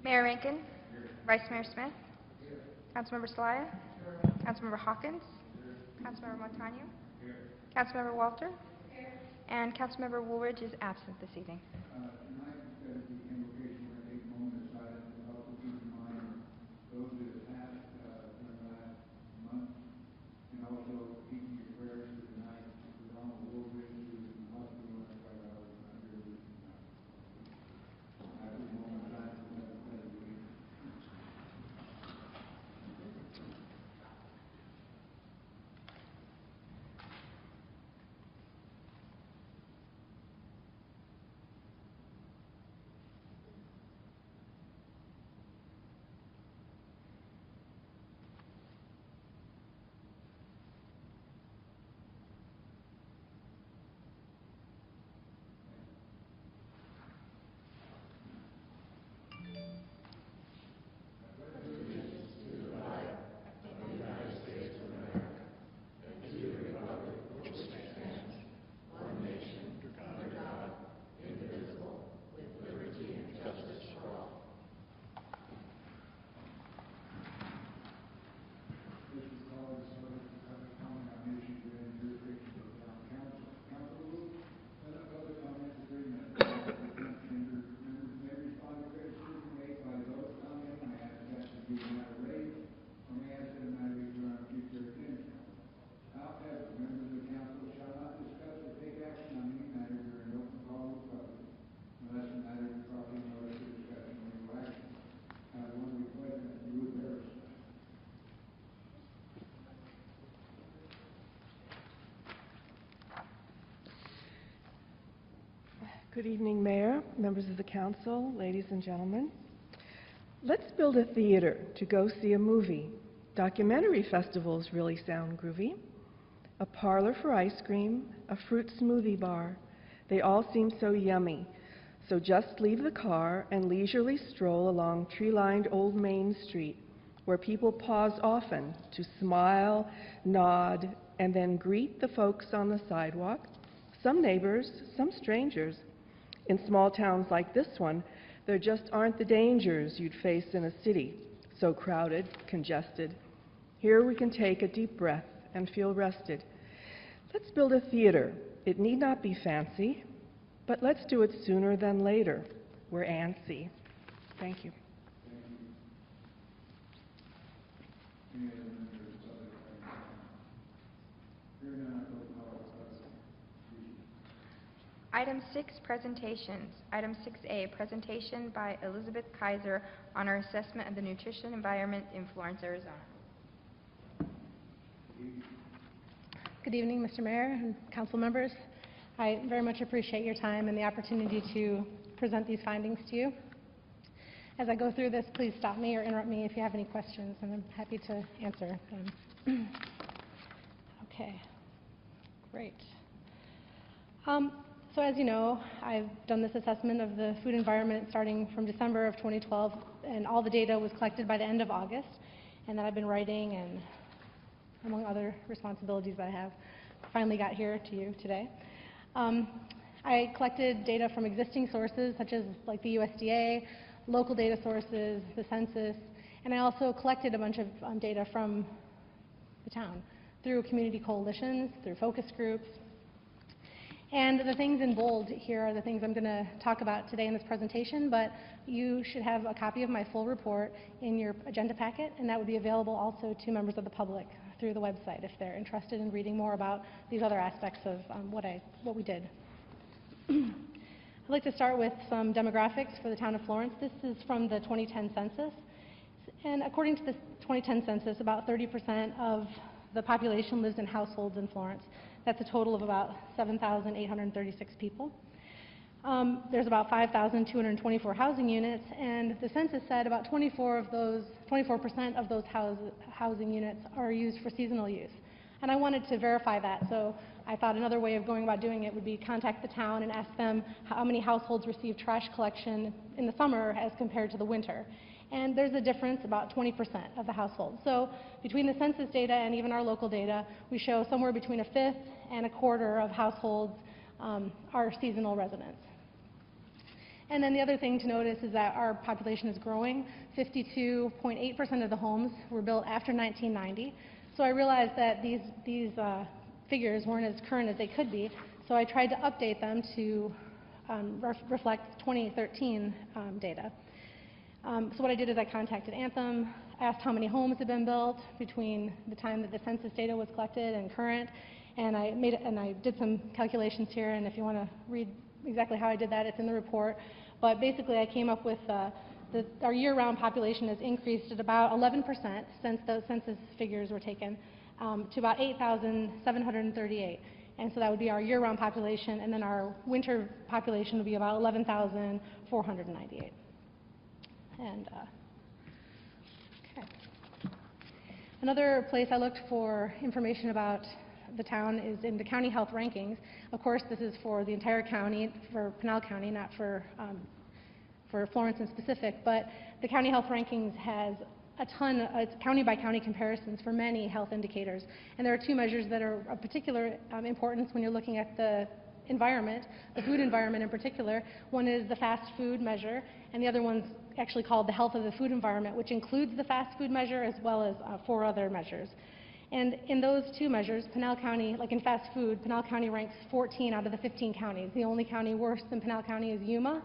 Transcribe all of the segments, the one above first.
Mayor Rankin. Vice Mayor Smith. Councilmember Celaya. Councilmember Hawkins. Councilmember Montano. Councilmember Walter. And Councilmember Woolridge is absent this evening. Tonight, instead of the invocation, we're going to take a moment of silence to help keep in mind those that have passed during the last month, and also keeping your prayers for tonight for Donald Woolridge, who is in the hospital and quite under the I have a moment of silence to let us pray for you. Good evening, Mayor, members of the council, ladies and gentlemen. Let's build a theater to go see a movie. Documentary festivals really sound groovy. A parlor for ice cream, a fruit smoothie bar. They all seem so yummy. So just leave the car and leisurely stroll along tree-lined Old Main Street, where people pause often to smile, nod, and then greet the folks on the sidewalk, some neighbors, some strangers. In small towns like this one, there just aren't the dangers you'd face in a city, so crowded, congested. Here we can take a deep breath and feel rested. Let's build a theater. It need not be fancy, but let's do it sooner than later. We're antsy. Thank you. Item 6, presentations. Item 6A, presentation by Elizabeth Kaiser on her assessment of the nutrition environment in Florence, Arizona. Good evening, Mr. Mayor and council members. I very much appreciate your time and the opportunity to present these findings to you. As I go through this, please stop me or interrupt me if you have any questions, and I'm happy to answer them. Okay, great. So as you know, I've done this assessment of the food environment starting from December of 2012, and all the data was collected by the end of August, and then I've been writing, and among other responsibilities that I have, finally got here to you today. I collected data from existing sources such as like the USDA, local data sources, the census, and I also collected a bunch of data from the town through community coalitions, through focus groups. And the things in bold here are the things I'm going to talk about today in this presentation, but you should have a copy of my full report in your agenda packet, and that would be available also to members of the public through the website if they're interested in reading more about these other aspects of what we did. I'd like to start with some demographics for the town of Florence. This is from the 2010 census, and according to the 2010 census, about 30% of the population lives in households in Florence. That's a total of about 7,836 people. There's about 5,224 housing units, and the census said about 24% of those housing units are used for seasonal use. And I wanted to verify that, so I thought another way of going about doing it would be contact the town and ask them how many households receive trash collection in the summer as compared to the winter. And there's a difference, about 20% of the households. So between the census data and even our local data, we show somewhere between a fifth and a quarter of households are seasonal residents. And then the other thing to notice is that our population is growing. 52.8% of the homes were built after 1990. So I realized that these figures weren't as current as they could be. So I tried to update them to reflect 2013 data. So what I did is I contacted Anthem, asked how many homes had been built between the time that the census data was collected and current, and I did some calculations here, and if you want to read exactly how I did that, it's in the report. But basically I came up with our year-round population has increased at about 11% since those census figures were taken, to about 8,738. And so that would be our year-round population, and then our winter population would be about 11,498. And okay. Another place I looked for information about the town is in the county health rankings. Of course, this is for the entire county, for Pinal County, not for Florence in specific, but the county health rankings has a ton, it's county-by-county comparisons for many health indicators. And there are two measures that are of particular importance when you're looking at the environment, the food environment in particular. One is the fast food measure, and the other one's actually called the health of the food environment, which includes the fast food measure as well as 4 other measures. And in those 2 measures, Pinal County, like in fast food, Pinal County ranks 14 out of the 15 counties. The only county worse than Pinal County is Yuma.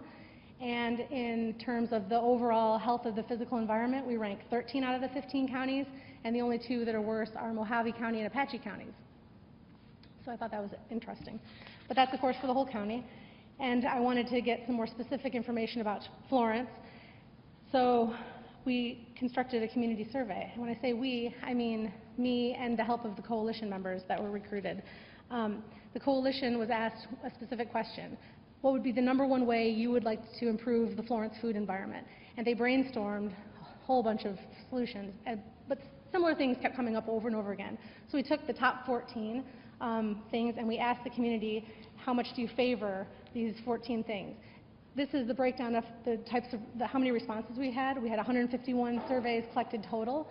And in terms of the overall health of the physical environment, we rank 13 out of the 15 counties, and the only 2 that are worse are Mojave County and Apache counties. So I thought that was interesting. But that's, of course, for the whole county. And I wanted to get some more specific information about Florence. So we constructed a community survey. And when I say we, I mean me and the help of the coalition members that were recruited. The coalition was asked a specific question. What would be the #1 way you would like to improve the Florence food environment? And they brainstormed a whole bunch of solutions, but similar things kept coming up over and over again. So we took the top 14 things and we asked the community, how much do you favor these 14 things? This is the breakdown of the types of, how many responses we had. We had 151 surveys collected total.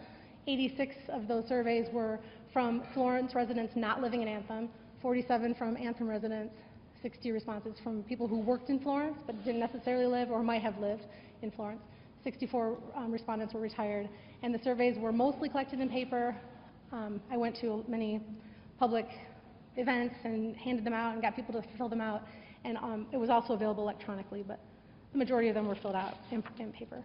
86 of those surveys were from Florence residents not living in Anthem, 47 from Anthem residents, 60 responses from people who worked in Florence but didn't necessarily live or might have lived in Florence. 64 respondents were retired, and the surveys were mostly collected in paper. I went to many public events and handed them out and got people to fill them out, and it was also available electronically, but the majority of them were filled out in paper.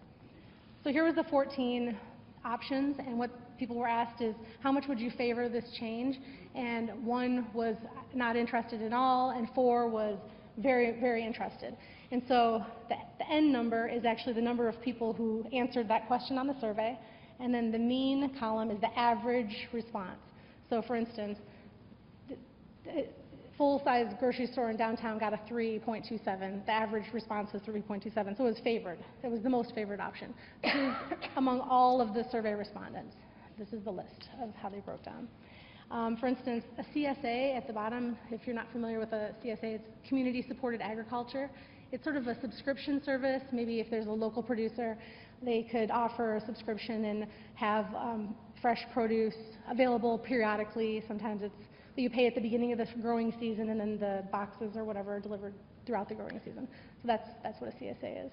So here was the 14 options, and what people were asked is, how much would you favor this change? And 1 was not interested at all, and 4 was very, very interested. And so the end number is actually the number of people who answered that question on the survey, and then the mean column is the average response. So for instance, the full-size grocery store in downtown got a 3.27. The average response was 3.27, so it was favored. It was the most favored option. This is among all of the survey respondents. This is the list of how they broke down. For instance, a CSA at the bottom, if you're not familiar with a CSA, it's Community Supported Agriculture. It's sort of a subscription service. Maybe if there's a local producer, they could offer a subscription and have fresh produce available periodically. Sometimes it's you pay at the beginning of the growing season, and then the boxes or whatever are delivered throughout the growing season. So that's what a CSA is.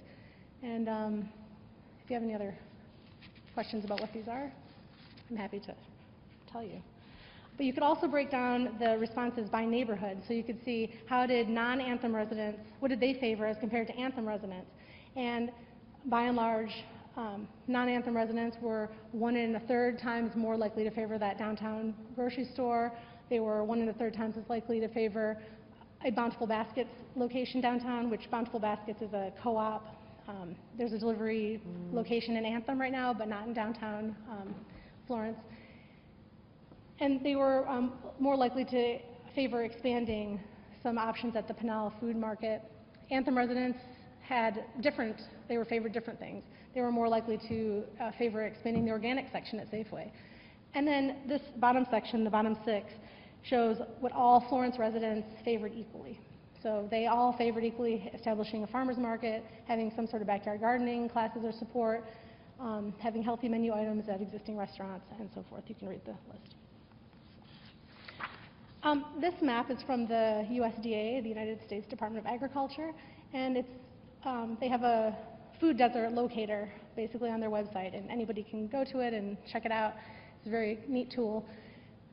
And if you have any other questions about what these are, I'm happy to tell you. But you could also break down the responses by neighborhood. So you could see how did non-Anthem residents, what did they favor as compared to Anthem residents? And by and large, non-Anthem residents were 1 1/3 times more likely to favor that downtown grocery store. They were 1 1/3 times as likely to favor a Bountiful Baskets location downtown, which Bountiful Baskets is a co-op. There's a delivery location in Anthem right now, but not in downtown Florence. And they were more likely to favor expanding some options at the Pinal Food Market. Anthem residents had they were favored different things. They were more likely to favor expanding the organic section at Safeway. And then this bottom section, the bottom 6, shows what all Florence residents favored equally. So they all favored equally establishing a farmer's market, having some sort of backyard gardening classes or support, having healthy menu items at existing restaurants, and so forth. You can read the list. This map is from the USDA, the United States Department of Agriculture, and it's they have a food desert locator basically on their website, and anybody can go to it and check it out. It's a very neat tool.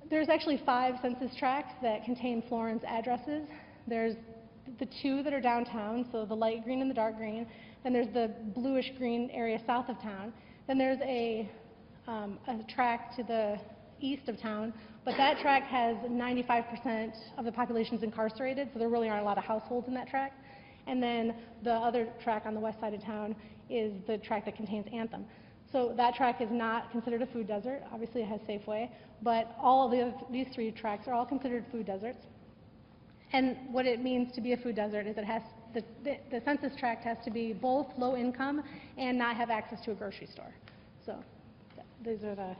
There's actually 5 census tracts that contain Florence addresses. There's the 2 that are downtown, so the light green and the dark green. Then there's the bluish green area south of town. Then there's a tract to the east of town, but that tract has 95% of the population's incarcerated, so there really aren't a lot of households in that tract. And then the other tract on the west side of town is the tract that contains Anthem. So that tract is not considered a food desert. Obviously, it has Safeway, but all of these 3 tracts are all considered food deserts. And what it means to be a food desert is it has the census tract has to be both low income and not have access to a grocery store. So these are the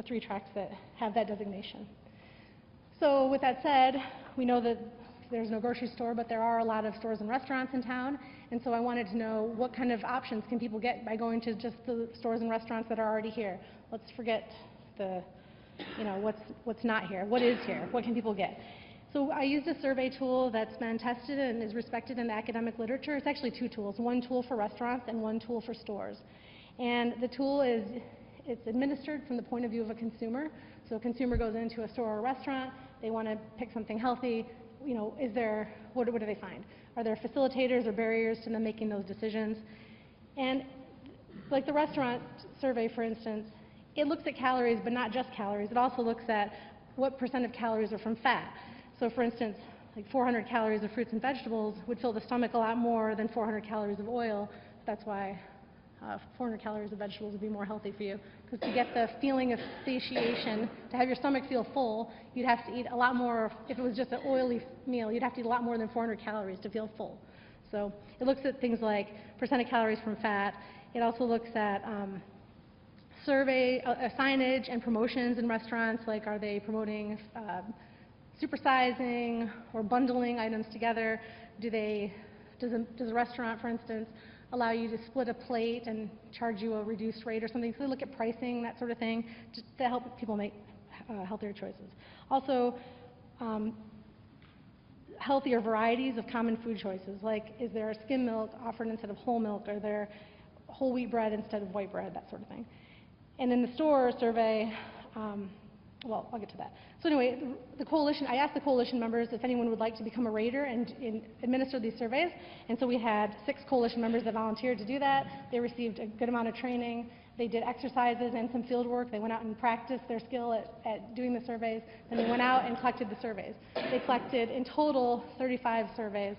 3 tracts that have that designation. So with that said, we know that there's no grocery store, but there are a lot of stores and restaurants in town, and so I wanted to know what kind of options can people get by going to just the stores and restaurants that are already here. Let's forget the, what's not here. What is here? What can people get? So I used a survey tool that's been tested and is respected in the academic literature. It's actually 2 tools, 1 tool for restaurants and 1 tool for stores. And the tool it's administered from the point of view of a consumer. So a consumer goes into a store or a restaurant, they want to pick something healthy, what do they find? Are there facilitators or barriers to them making those decisions? And like the restaurant survey, for instance, it looks at calories, but not just calories. It also looks at what % of calories are from fat. So for instance, like 400 calories of fruits and vegetables would fill the stomach a lot more than 400 calories of oil. That's why 400 calories of vegetables would be more healthy for you. Because to get the feeling of satiation, to have your stomach feel full, you'd have to eat a lot more. If it was just an oily meal, you'd have to eat a lot more than 400 calories to feel full. So it looks at things like % of calories from fat. It also looks at signage and promotions in restaurants, like are they promoting supersizing or bundling items together? Does a restaurant, for instance, allow you to split a plate and charge you a reduced rate or something? So they look at pricing, that sort of thing, to help people make healthier choices. Also, healthier varieties of common food choices, like is there skim milk offered instead of whole milk? Are there whole wheat bread instead of white bread? That sort of thing. And in the store survey, well, I'll get to that. So anyway, the coalition, I asked the coalition members if anyone would like to become a rater and administer these surveys. And so we had 6 coalition members that volunteered to do that. They received a good amount of training. They did exercises and some field work. They went out and practiced their skill at doing the surveys. Then they went out and collected the surveys. They collected, in total, 35 surveys.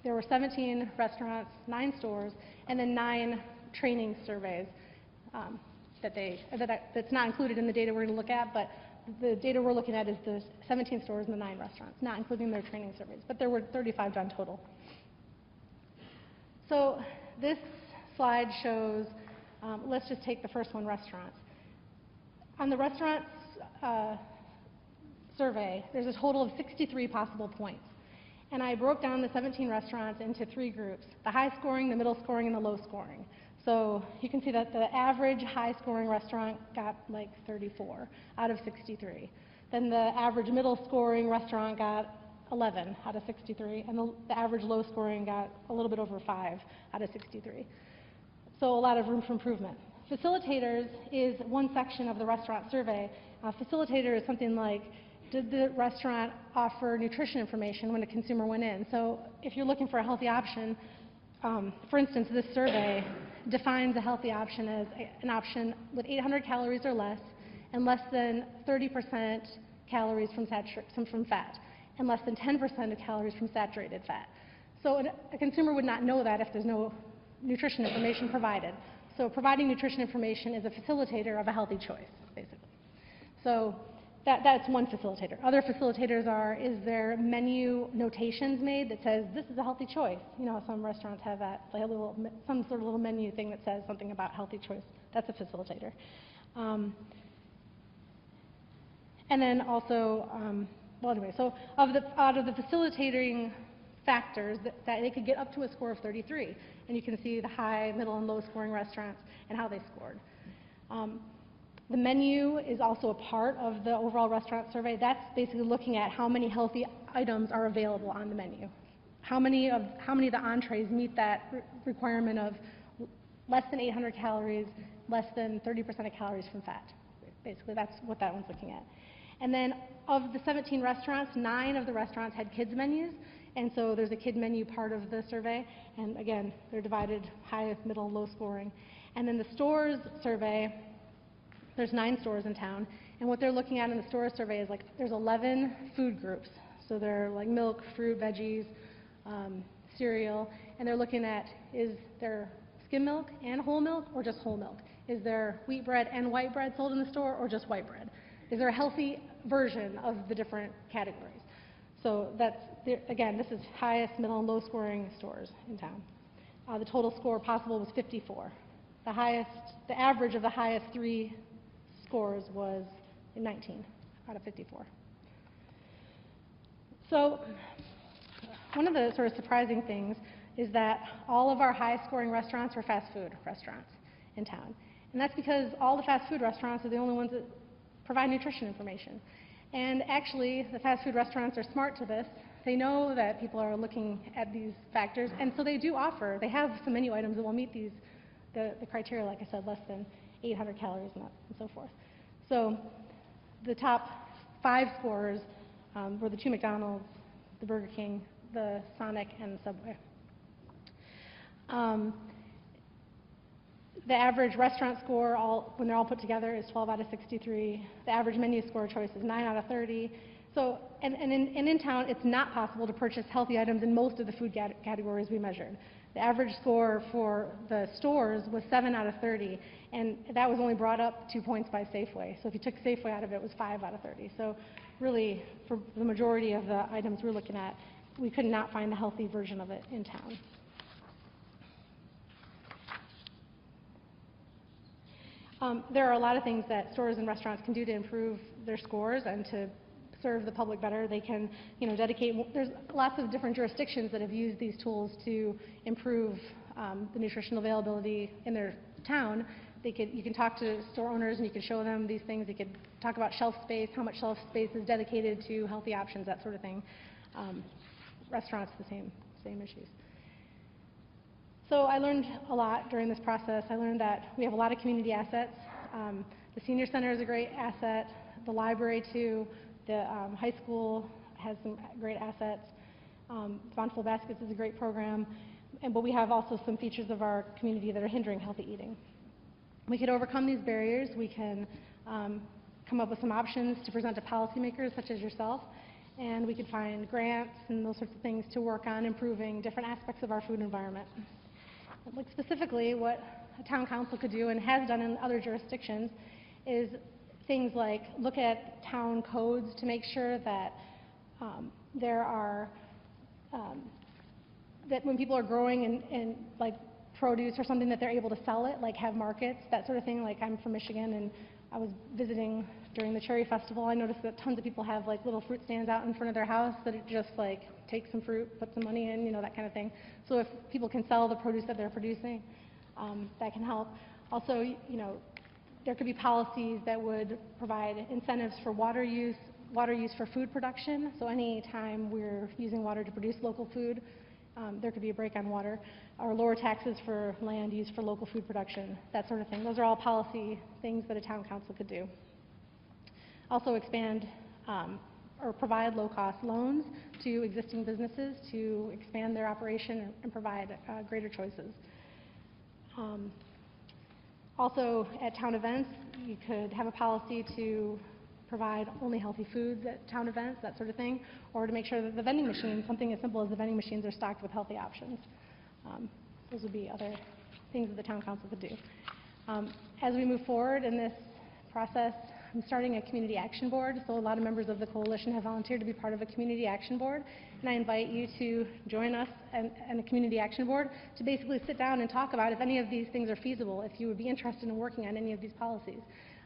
There were 17 restaurants, 9 stores, and then 9 training surveys. That's not included in the data we're going to look at, but the data we're looking at is the 17 stores and the 9 restaurants, not including their training surveys, but there were 35 done total. So this slide shows, let's just take the first one, restaurants. On the restaurants survey, there's a total of 63 possible points. And I broke down the 17 restaurants into 3 groups, the high scoring, the middle scoring, and the low scoring. So you can see that the average high-scoring restaurant got like 34 out of 63. Then the average middle-scoring restaurant got 11 out of 63, and the average low-scoring got a little bit over 5 out of 63. So a lot of room for improvement. Facilitators is one section of the restaurant survey. Facilitator is something like, did the restaurant offer nutrition information when a consumer went in? So if you're looking for a healthy option, for instance, this survey defines a healthy option as an option with 800 calories or less and less than 30% calories from fat and less than 10% of calories from saturated fat. So a consumer would not know that if there's no nutrition information provided. So providing nutrition information is a facilitator of a healthy choice, basically. So that's one facilitator. Other facilitators are, is there menu notations made that says, this is a healthy choice? You know, some restaurants have that, like some sort of little menu thing that says something about healthy choice. That's a facilitator. And then also, well anyway, so out of the facilitating factors, that they could get up to a score of 33. And you can see the high, middle, and low scoring restaurants and how they scored. The menu is also a part of the overall restaurant survey. That's basically looking at how many healthy items are available on the menu. How many of the entrees meet that requirement of less than 800 calories, less than 30% of calories from fat. Basically, that's what that one's looking at. And then of the 17 restaurants, 9 of the restaurants had kids menus, and so there's a kid menu part of the survey, and again, they're divided high, middle, low scoring. And then the stores survey, there's 9 stores in town, and what they're looking at in the store survey is like there's 11 food groups. So they're like milk, fruit, veggies, cereal, and they're looking at, is there skim milk and whole milk or just whole milk? Is there wheat bread and white bread sold in the store or just white bread? Is there a healthy version of the different categories? So that's, again, this is highest, middle, and low scoring stores in town. The total score possible was 54. The average of the highest 3 scores was 19 out of 54. So one of the sort of surprising things is that all of our high-scoring restaurants are fast food restaurants in town. And that's because all the fast food restaurants are the only ones that provide nutrition information. And actually, the fast food restaurants are smart to this. They know that people are looking at these factors, and so they do offer, they have some menu items that will meet these, the criteria, like I said, less than 800 calories and so forth. So the top 5 scorers were the 2 McDonald's, the Burger King, the Sonic, and the Subway. The average restaurant score, when they're all put together, is 12 out of 63. The average menu score choice is 9 out of 30. So, and in town, it's not possible to purchase healthy items in most of the food categories we measured. The average score for the stores was 7 out of 30, and that was only brought up 2 points by Safeway. So if you took Safeway out of it, it was 5 out of 30. So really, for the majority of the items we're looking at, we could not find a healthy version of it in town. There are a lot of things that stores and restaurants can do to improve their scores and to serve the public better. They can, dedicate, there's lots of different jurisdictions that have used these tools to improve the nutritional availability in their town. You can talk to store owners and you can show them these things. You could talk about shelf space, how much shelf space is dedicated to healthy options, that sort of thing. Restaurants, the same issues. So I learned a lot during this process. I learned that we have a lot of community assets. The senior center is a great asset, the library too, the high school has some great assets. Bountiful Baskets is a great program, but we have also some features of our community that are hindering healthy eating. We could overcome these barriers. We can come up with some options to present to policymakers such as yourself, and we could find grants and those sorts of things to work on improving different aspects of our food environment. Like specifically, what a town council could do and has done in other jurisdictions is things like look at town codes to make sure that there are that when people are growing and like produce or something that they're able to sell it, like have markets, that sort of thing. Like I'm from Michigan and I was visiting during the Cherry Festival. I noticed that tons of people have like little fruit stands out in front of their house that it just like take some fruit, put some money in, that kind of thing. So if people can sell the produce that they're producing, that can help. Also, there could be policies that would provide incentives for water use for food production. So any time we're using water to produce local food, there could be a break on water, or lower taxes for land used for local food production, that sort of thing. Those are all policy things that a town council could do. Also expand or provide low-cost loans to existing businesses to expand their operation and provide greater choices. Also, at town events, you could have a policy to provide only healthy foods at town events, that sort of thing, or to make sure that the vending machines, something as simple as the vending machines, are stocked with healthy options. Those would be other things that the town council could do. As we move forward in this process, I'm starting a community action board, so a lot of members of the coalition have volunteered to be part of a community action board, and I invite you to join us and a community action board to basically sit down and talk about if any of these things are feasible, if you would be interested in working on any of these policies.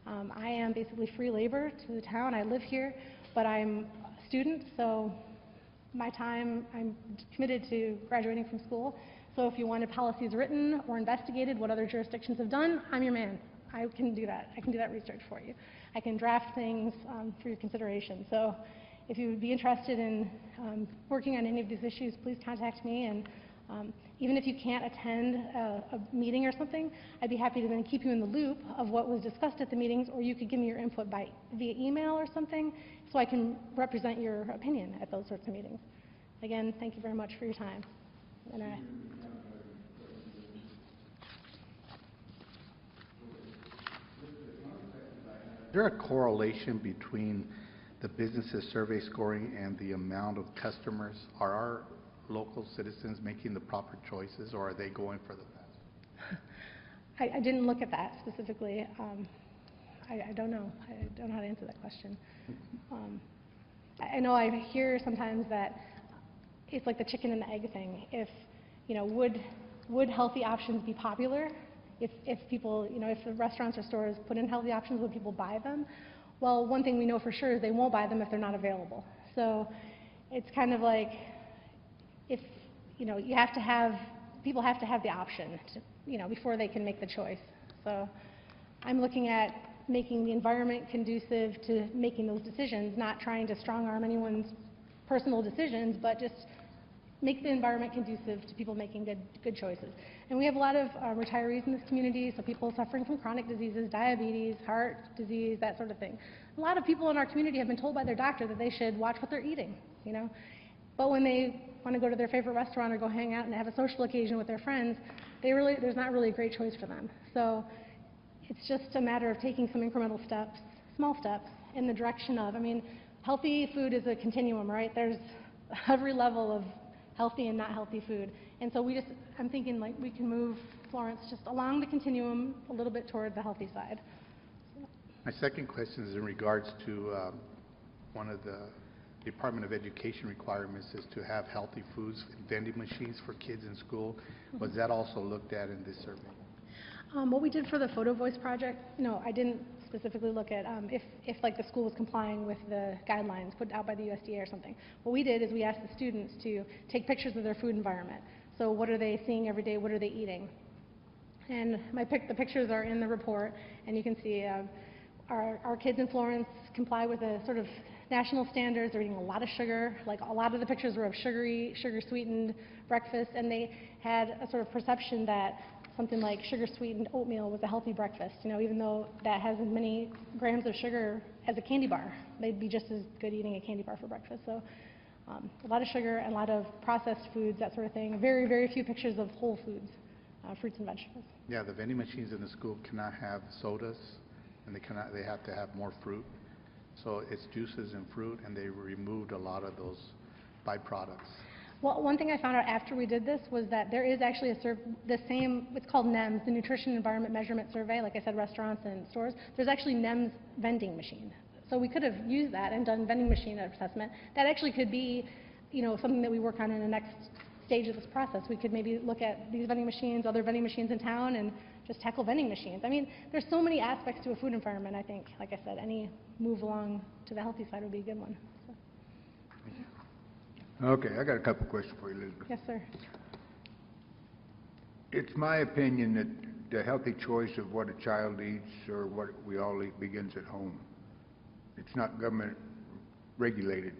I am basically free labor to the town. I live here, but I'm a student, so my time, I'm committed to graduating from school. So if you wanted policies written or investigated, what other jurisdictions have done, I'm your man. I can do that. I can do that research for you. I can draft things for your consideration. So if you would be interested in working on any of these issues, please contact me. And even if you can't attend a meeting or something, I'd be happy to then keep you in the loop of what was discussed at the meetings, or you could give me your input via email or something, so I can represent your opinion at those sorts of meetings. Again, thank you very much for your time. And Is there a correlation between the businesses survey scoring and the amount of customers? Are our local citizens making the proper choices, or are they going for the best? I didn't look at that specifically. I don't know. I don't know how to answer that question. I know I hear sometimes that it's like the chicken and the egg thing. If, you know, would healthy options be popular? If people, you know, if the restaurants or stores put in healthy options, would people buy them? Well, one thing we know for sure is they won't buy them if they're not available. So it's kind of like, if, you know, people have to have the option, to, you know, before they can make the choice. So I'm looking at making the environment conducive to making those decisions, not trying to strong arm anyone's personal decisions, but just make the environment conducive to people making good choices. And we have a lot of retirees in this community, so people suffering from chronic diseases, diabetes, heart disease, that sort of thing. A lot of people in our community have been told by their doctor that they should watch what they're eating, you know. But when they want to go to their favorite restaurant or go hang out and have a social occasion with their friends, there's not really a great choice for them. So it's just a matter of taking some incremental steps, small steps, in the direction of, I mean, healthy food is a continuum, right? There's every level of healthy and not healthy food. And so I'm thinking like we can move Florence just along the continuum a little bit toward the healthy side. My second question is in regards to one of the Department of Education requirements is to have healthy foods vending machines for kids in school. Was that also looked at in this survey? What we did for the Photo Voice project, no, I didn't specifically look at if like the school was complying with the guidelines put out by the USDA or something. What we did is we asked the students to take pictures of their food environment. So what are they seeing every day? What are they eating? And the pictures are in the report, and you can see our kids in Florence comply with the sort of national standards. They're eating a lot of sugar. Like a lot of the pictures were of sugar-sweetened breakfast, and they had a sort of perception that something like sugar-sweetened oatmeal was a healthy breakfast. You know, even though that has as many grams of sugar as a candy bar, they'd be just as good eating a candy bar for breakfast. So a lot of sugar and a lot of processed foods, that sort of thing. Very, very few pictures of whole foods, fruits and vegetables. Yeah, the vending machines in the school cannot have sodas, and they have to have more fruit. So it's juices and fruit, and they removed a lot of those byproducts. Well, one thing I found out after we did this was that there is actually it's called NEMS, the Nutrition Environment Measurement Survey, like I said, restaurants and stores. There's actually NEMS vending machine. So we could have used that and done vending machine assessment. That actually could be, you know, something that we work on in the next stage of this process. We could maybe look at these vending machines, other vending machines in town, and just tackle vending machines. I mean, there's so many aspects to a food environment, I think. Like I said, any move along to the healthy side would be a good one. So. Okay, I got a couple questions for you, Elizabeth. Yes, sir. It's my opinion that the healthy choice of what a child eats or what we all eat begins at home. It's not government regulated.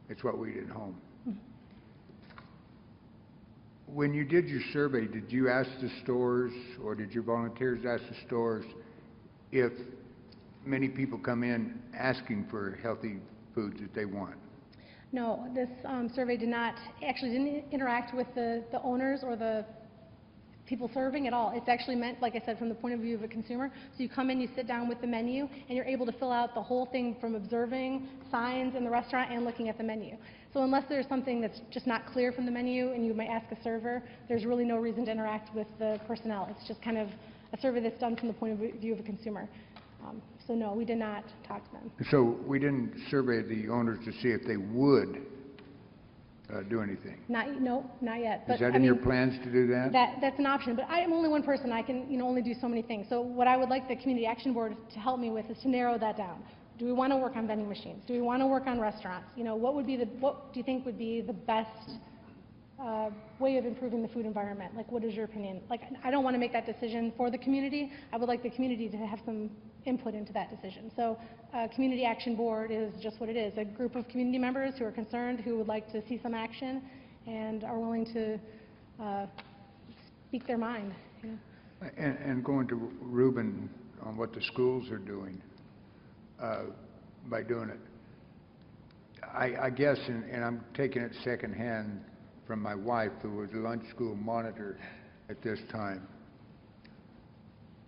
It's what we eat at home. Mm-hmm. When you did your survey, did you ask the stores or did your volunteers ask the stores if many people come in asking for healthy foods that they want? No, this survey didn't interact with the owners or the people serving at all. It's actually meant, like I said, from the point of view of a consumer. So you come in, you sit down with the menu, and you're able to fill out the whole thing from observing signs in the restaurant and looking at the menu. So unless there's something that's just not clear from the menu and you might ask a server, there's really no reason to interact with the personnel. It's just kind of a survey that's done from the point of view of a consumer. So no, we did not talk to them. So we didn't survey the owners to see if they would do anything? No, not yet. But, Is that in your plans to do that? That's an option, but I am only one person. I can only do so many things. So what I would like the Community Action Board to help me with is to narrow that down. Do we want to work on vending machines? Do we want to work on restaurants? What do you think would be the best way of improving the food environment? Like, what is your opinion? Like, I don't want to make that decision for the community. I would like the community to have some input into that decision. So, Community Action Board is just what it is, a group of community members who are concerned, who would like to see some action, and are willing to speak their mind. You know? And going to Ruben on what the schools are doing, by doing it. I guess, and I'm taking it secondhand from my wife, who was a lunch school monitor at this time.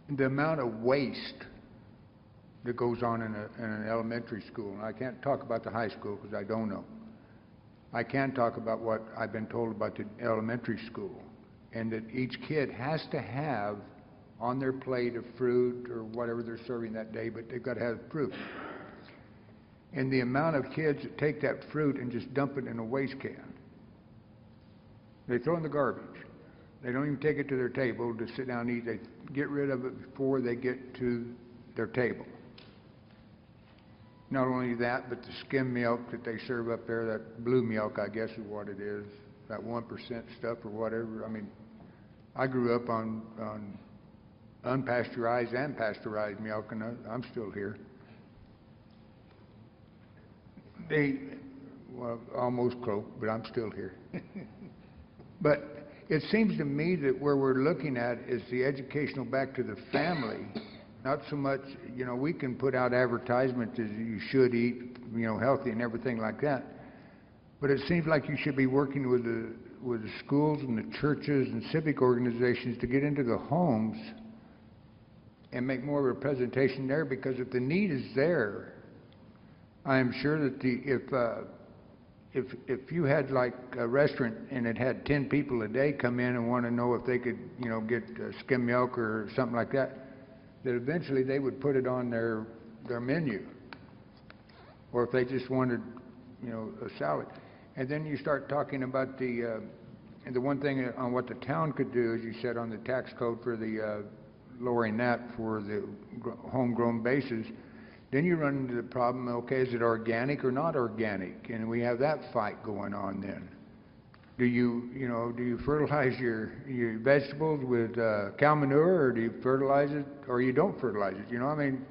The amount of waste that goes on in an elementary school, and I can't talk about the high school because I don't know. I can talk about what I've been told about the elementary school, and that each kid has to have on their plate of fruit or whatever they're serving that day, but they've got to have fruit. And the amount of kids that take that fruit and just dump it in a waste can. They throw it in the garbage. They don't even take it to their table to sit down and eat. They get rid of it before they get to their table. Not only that, but the skim milk that they serve up there, that blue milk, I guess is what it is, that 1% stuff or whatever. I mean, I grew up on unpasteurized and pasteurized milk, and I'm still here. Well, almost croaked, but I'm still here. But it seems to me that where we're looking at is the educational back to the family, not so much, you know, we can put out advertisements as you should eat, you know, healthy and everything like that. But it seems like you should be working with the schools and the churches and civic organizations to get into the homes and make more of a presentation there, because if the need is there, I am sure that if you had like a restaurant and it had 10 people a day come in and want to know if they could, you know, get skim milk or something like that, that eventually they would put it on their menu. Or if they just wanted, you know, a salad. And then you start talking about and the one thing on what the town could do, as you said, on the tax code for the lowering that for the homegrown bases. Then you run into the problem, okay, is it organic or not organic? And we have that fight going on then. Do you fertilize your vegetables with cow manure, or do you fertilize it, or you don't fertilize it? You know, I mean,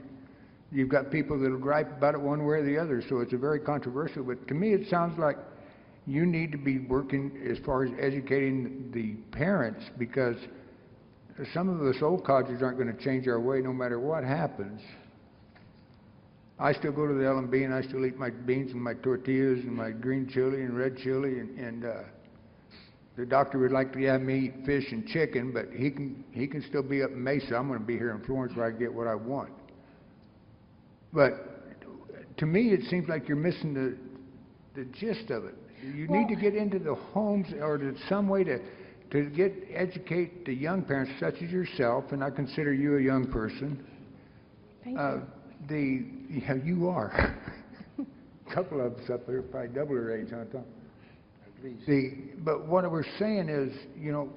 you've got people that'll gripe about it one way or the other, so it's a very controversial. But to me, it sounds like you need to be working as far as educating the parents, because some of us old codgers aren't going to change our way no matter what happens. I still go to the L&B and I still eat my beans and my tortillas and my green chili and red chili, and the doctor would like to have me eat fish and chicken, but he can still be up in Mesa. I'm going to be here in Florence where I get what I want. But to me, it seems like you're missing the gist of it. You need to get into the homes, or to some way to educate the young parents such as yourself, and I consider you a young person. Thank you. Yeah, you are. A couple of us up there, probably double your age, huh, Tom? But what we're saying is, you know,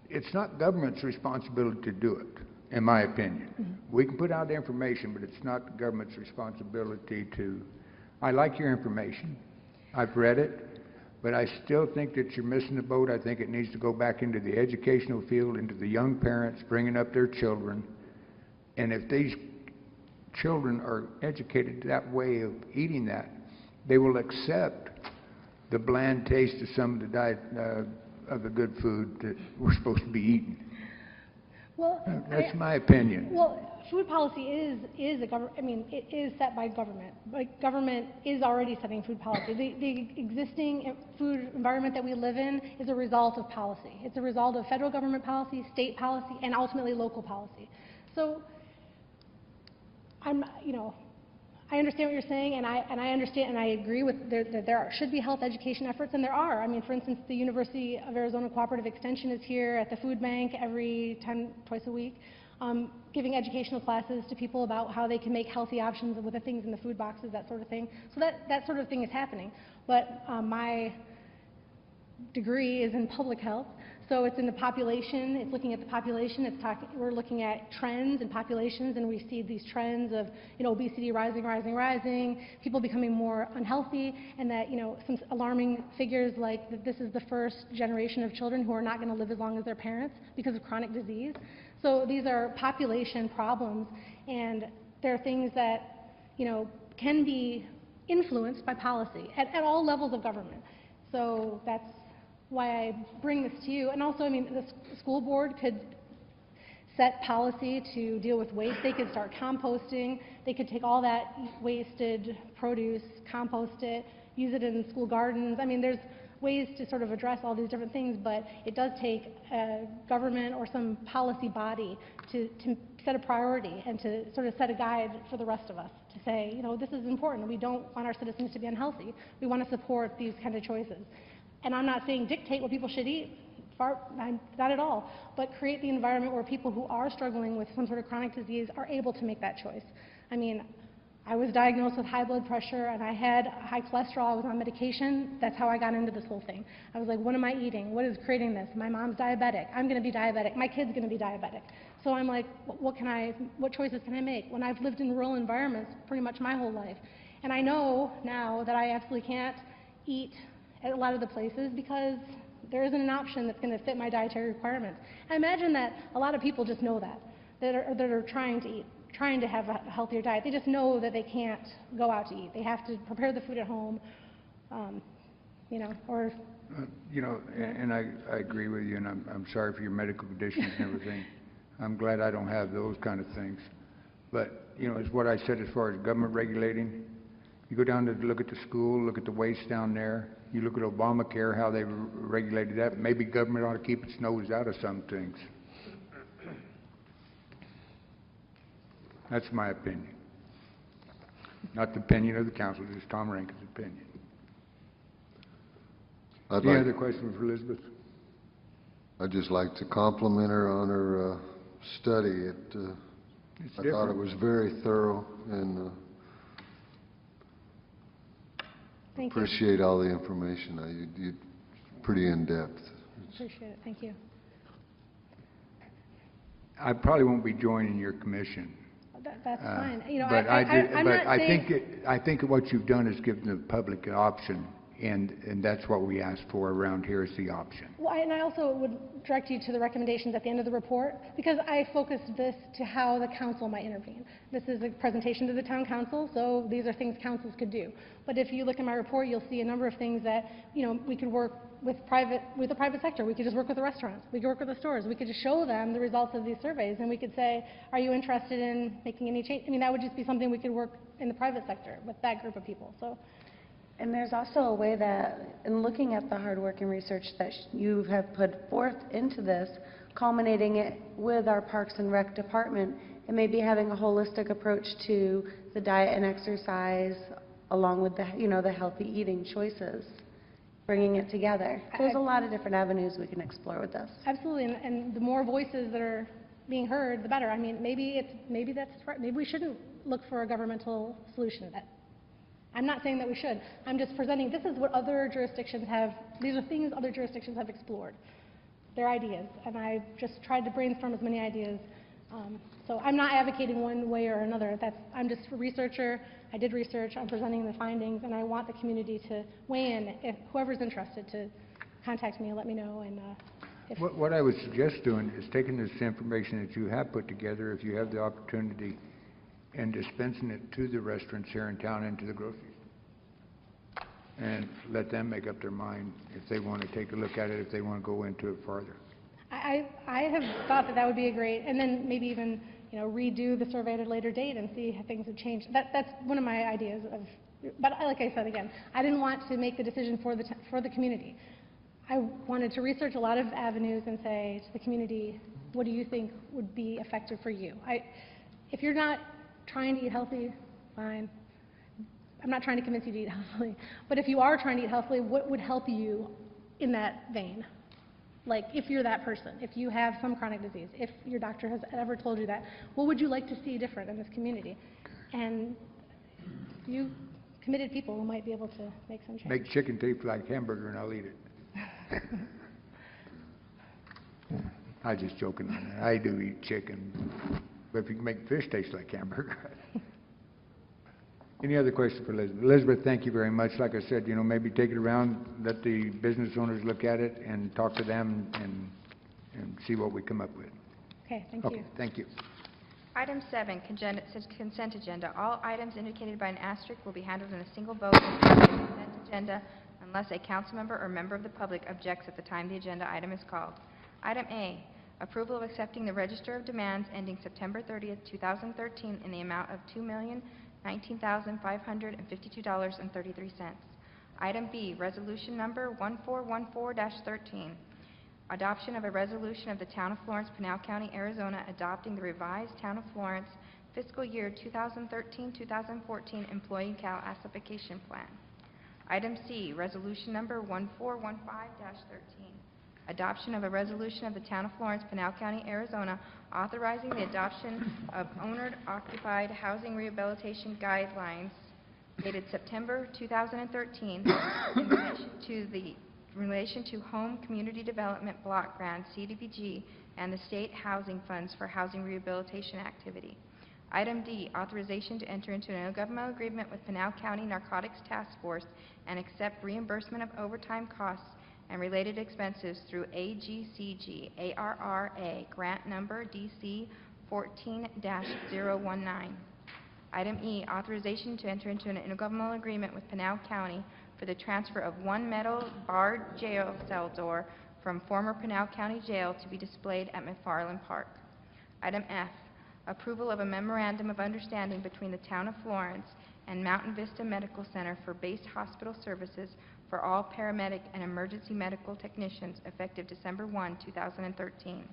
it's not government's responsibility to do it, in my opinion. Mm-hmm. We can put out information, but it's not the government's responsibility to. I like your information. I've read it, but I still think that you're missing the boat. I think it needs to go back into the educational field, into the young parents bringing up their children. And if these children are educated that way of eating that, they will accept the bland taste of some of the diet of the good food that we're supposed to be eating. Well, that's my opinion. Well, food policy is it is set by government. Like, government is already setting food policy. The existing food environment that we live in is a result of policy. It's a result of federal government policy, state policy, and ultimately local policy. So, I understand what you're saying, and I understand and I agree with that there should be health education efforts, and there are. I mean, for instance, the University of Arizona Cooperative Extension is here at the food bank twice a week, giving educational classes to people about how they can make healthy options with the things in the food boxes, that sort of thing. So that sort of thing is happening. But my degree is in public health, So it's in the population, it's looking at the population, we're looking at trends and populations, and we see these trends of, obesity rising, people becoming more unhealthy, and that, some alarming figures like that this is the first generation of children who are not going to live as long as their parents because of chronic disease. So these are population problems, and there are things that, can be influenced by policy at all levels of government. So that's why I bring this to you. And also, the school board could set policy to deal with waste. They could start composting. They could take all that wasted produce, compost it, use it in school gardens. There's ways to sort of address all these different things, but it does take a government or some policy body to set a priority and to sort of set a guide for the rest of us to say, this is important. We don't want our citizens to be unhealthy. We want to support these kind of choices. And I'm not saying dictate what people should eat, not at all, but create the environment where people who are struggling with some sort of chronic disease are able to make that choice. I was diagnosed with high blood pressure and I had high cholesterol. I was on medication. That's how I got into this whole thing. I was like, what am I eating? What is creating this? My mom's diabetic. I'm going to be diabetic. My kid's going to be diabetic. So I'm like, what choices can I make when I've lived in rural environments pretty much my whole life? And I know now that I absolutely can't eat at a lot of the places because there isn't an option that's going to fit my dietary requirements. I imagine that a lot of people just know that are trying to eat, trying to have a healthier diet. They just know that they can't go out to eat. They have to prepare the food at home, or... and I agree with you, and I'm sorry for your medical conditions and everything. I'm glad I don't have those kind of things. But, it's what I said as far as government regulating. You go down to look at the school, look at the waste down there. You look at Obamacare, how they regulated that. Maybe government ought to keep its nose out of some things. That's my opinion. Not the opinion of the council, just Tom Rankin's opinion. Any other questions for Elizabeth? I'd just like to compliment her on her study. I thought it was very thorough, and Thank you. appreciate all the information. You're pretty in-depth. Appreciate it. Thank you. I probably won't be joining your commission. That's fine. But I'm not saying... I think what you've done is given the public an option, and that's what we asked for around here is the option. Well, and I also would direct you to the recommendations at the end of the report, because I focused this to how the council might intervene. This is a presentation to the town council, so these are things councils could do. But if you look at my report, you'll see a number of things that, we could work with the private sector. We could just work with the restaurants. We could work with the stores. We could just show them the results of these surveys, and we could say, are you interested in making any change? That would just be something we could work in the private sector with that group of people. So. And there's also a way that, in looking at the hard work and research that you have put forth into this, culminating it with our Parks and Rec department, and maybe having a holistic approach to the diet and exercise, along with the healthy eating choices, bringing it together. There's a lot of different avenues we can explore with this. Absolutely, and the more voices that are being heard, the better. Maybe that's right. Maybe we shouldn't look for a governmental solution to that. I'm not saying that we should. I'm just presenting, this is what other jurisdictions have, these are things other jurisdictions have explored. They're ideas, and I just tried to brainstorm as many ideas. So I'm not advocating one way or another. I'm just a researcher. I did research. I'm presenting the findings, and I want the community to weigh in. If whoever's interested to contact me and let me know. And What I would suggest doing is taking this information that you have put together, if you have the opportunity, and dispensing it to the restaurants here in town and to the groceries. And let them make up their mind if they want to take a look at it, if they want to go into it further. I have thought that would be a great, and then maybe even redo the survey at a later date and see how things have changed. That's one of my ideas but like I said again, I didn't want to make the decision for the community. I wanted to research a lot of avenues and say to the community, what do you think would be effective for you? If you're not trying to eat healthy, fine. I'm not trying to convince you to eat healthily. But if you are trying to eat healthily, what would help you in that vein? Like, if you're that person, if you have some chronic disease, if your doctor has ever told you that, what would you like to see different in this community? And you committed people who might be able to make some change. Make chicken taste like hamburger and I'll eat it. I was just joking on that. I do eat chicken, but if you can make fish taste like hamburger. Any other questions for Elizabeth? Elizabeth, thank you very much. Like I said, maybe take it around, let the business owners look at it and talk to them and see what we come up with. Okay, thank you. Okay, thank you. Item 7, consent agenda. All items indicated by an asterisk will be handled in a single vote as part of the consent agenda unless a council member or member of the public objects at the time the agenda item is called. Item A, approval of accepting the register of demands ending September 30th, 2013 in the amount of $2,019,552.33. Item B, resolution number 1414-13. Adoption of a resolution of the Town of Florence, Pinal County, Arizona, adopting the revised Town of Florence fiscal year 2013-2014 employee classification plan. Item C, resolution number 1415-13. Adoption of a resolution of the Town of Florence, Pinal County, Arizona, authorizing the adoption of owner-occupied housing rehabilitation guidelines dated September 2013 in relation to Home Community Development Block Grant, CDBG, and the state housing funds for housing rehabilitation activity. Item D, authorization to enter into an intergovernmental agreement with Pinal County Narcotics Task Force and accept reimbursement of overtime costs and related expenses through AGCG ARRA grant number DC 14-019. Item E, authorization to enter into an intergovernmental agreement with Pinal County for the transfer of one metal barred jail cell door from former Pinal County Jail to be displayed at McFarland Park. Item F, approval of a memorandum of understanding between the Town of Florence and Mountain Vista Medical Center for base hospital services for all paramedic and emergency medical technicians effective December 1, 2013.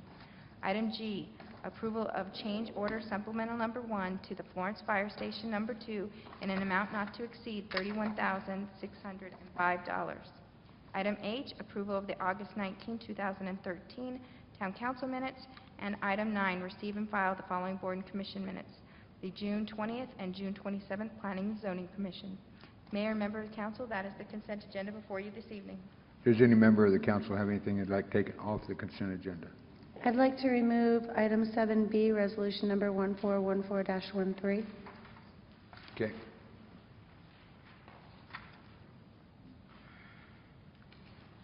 Item G, approval of change order supplemental number 1 to the Florence Fire Station number 2 in an amount not to exceed $31,605. Item H, approval of the August 19, 2013 Town Council minutes. And item 9, receive and file the following Board and Commission minutes: the June 20th and June 27th Planning and Zoning Commission. Mayor and member of the council, that is the consent agenda before you this evening. Does any member of the council have anything they'd like taken off the consent agenda? I'd like to remove item 7B, resolution number 1414-13. Okay.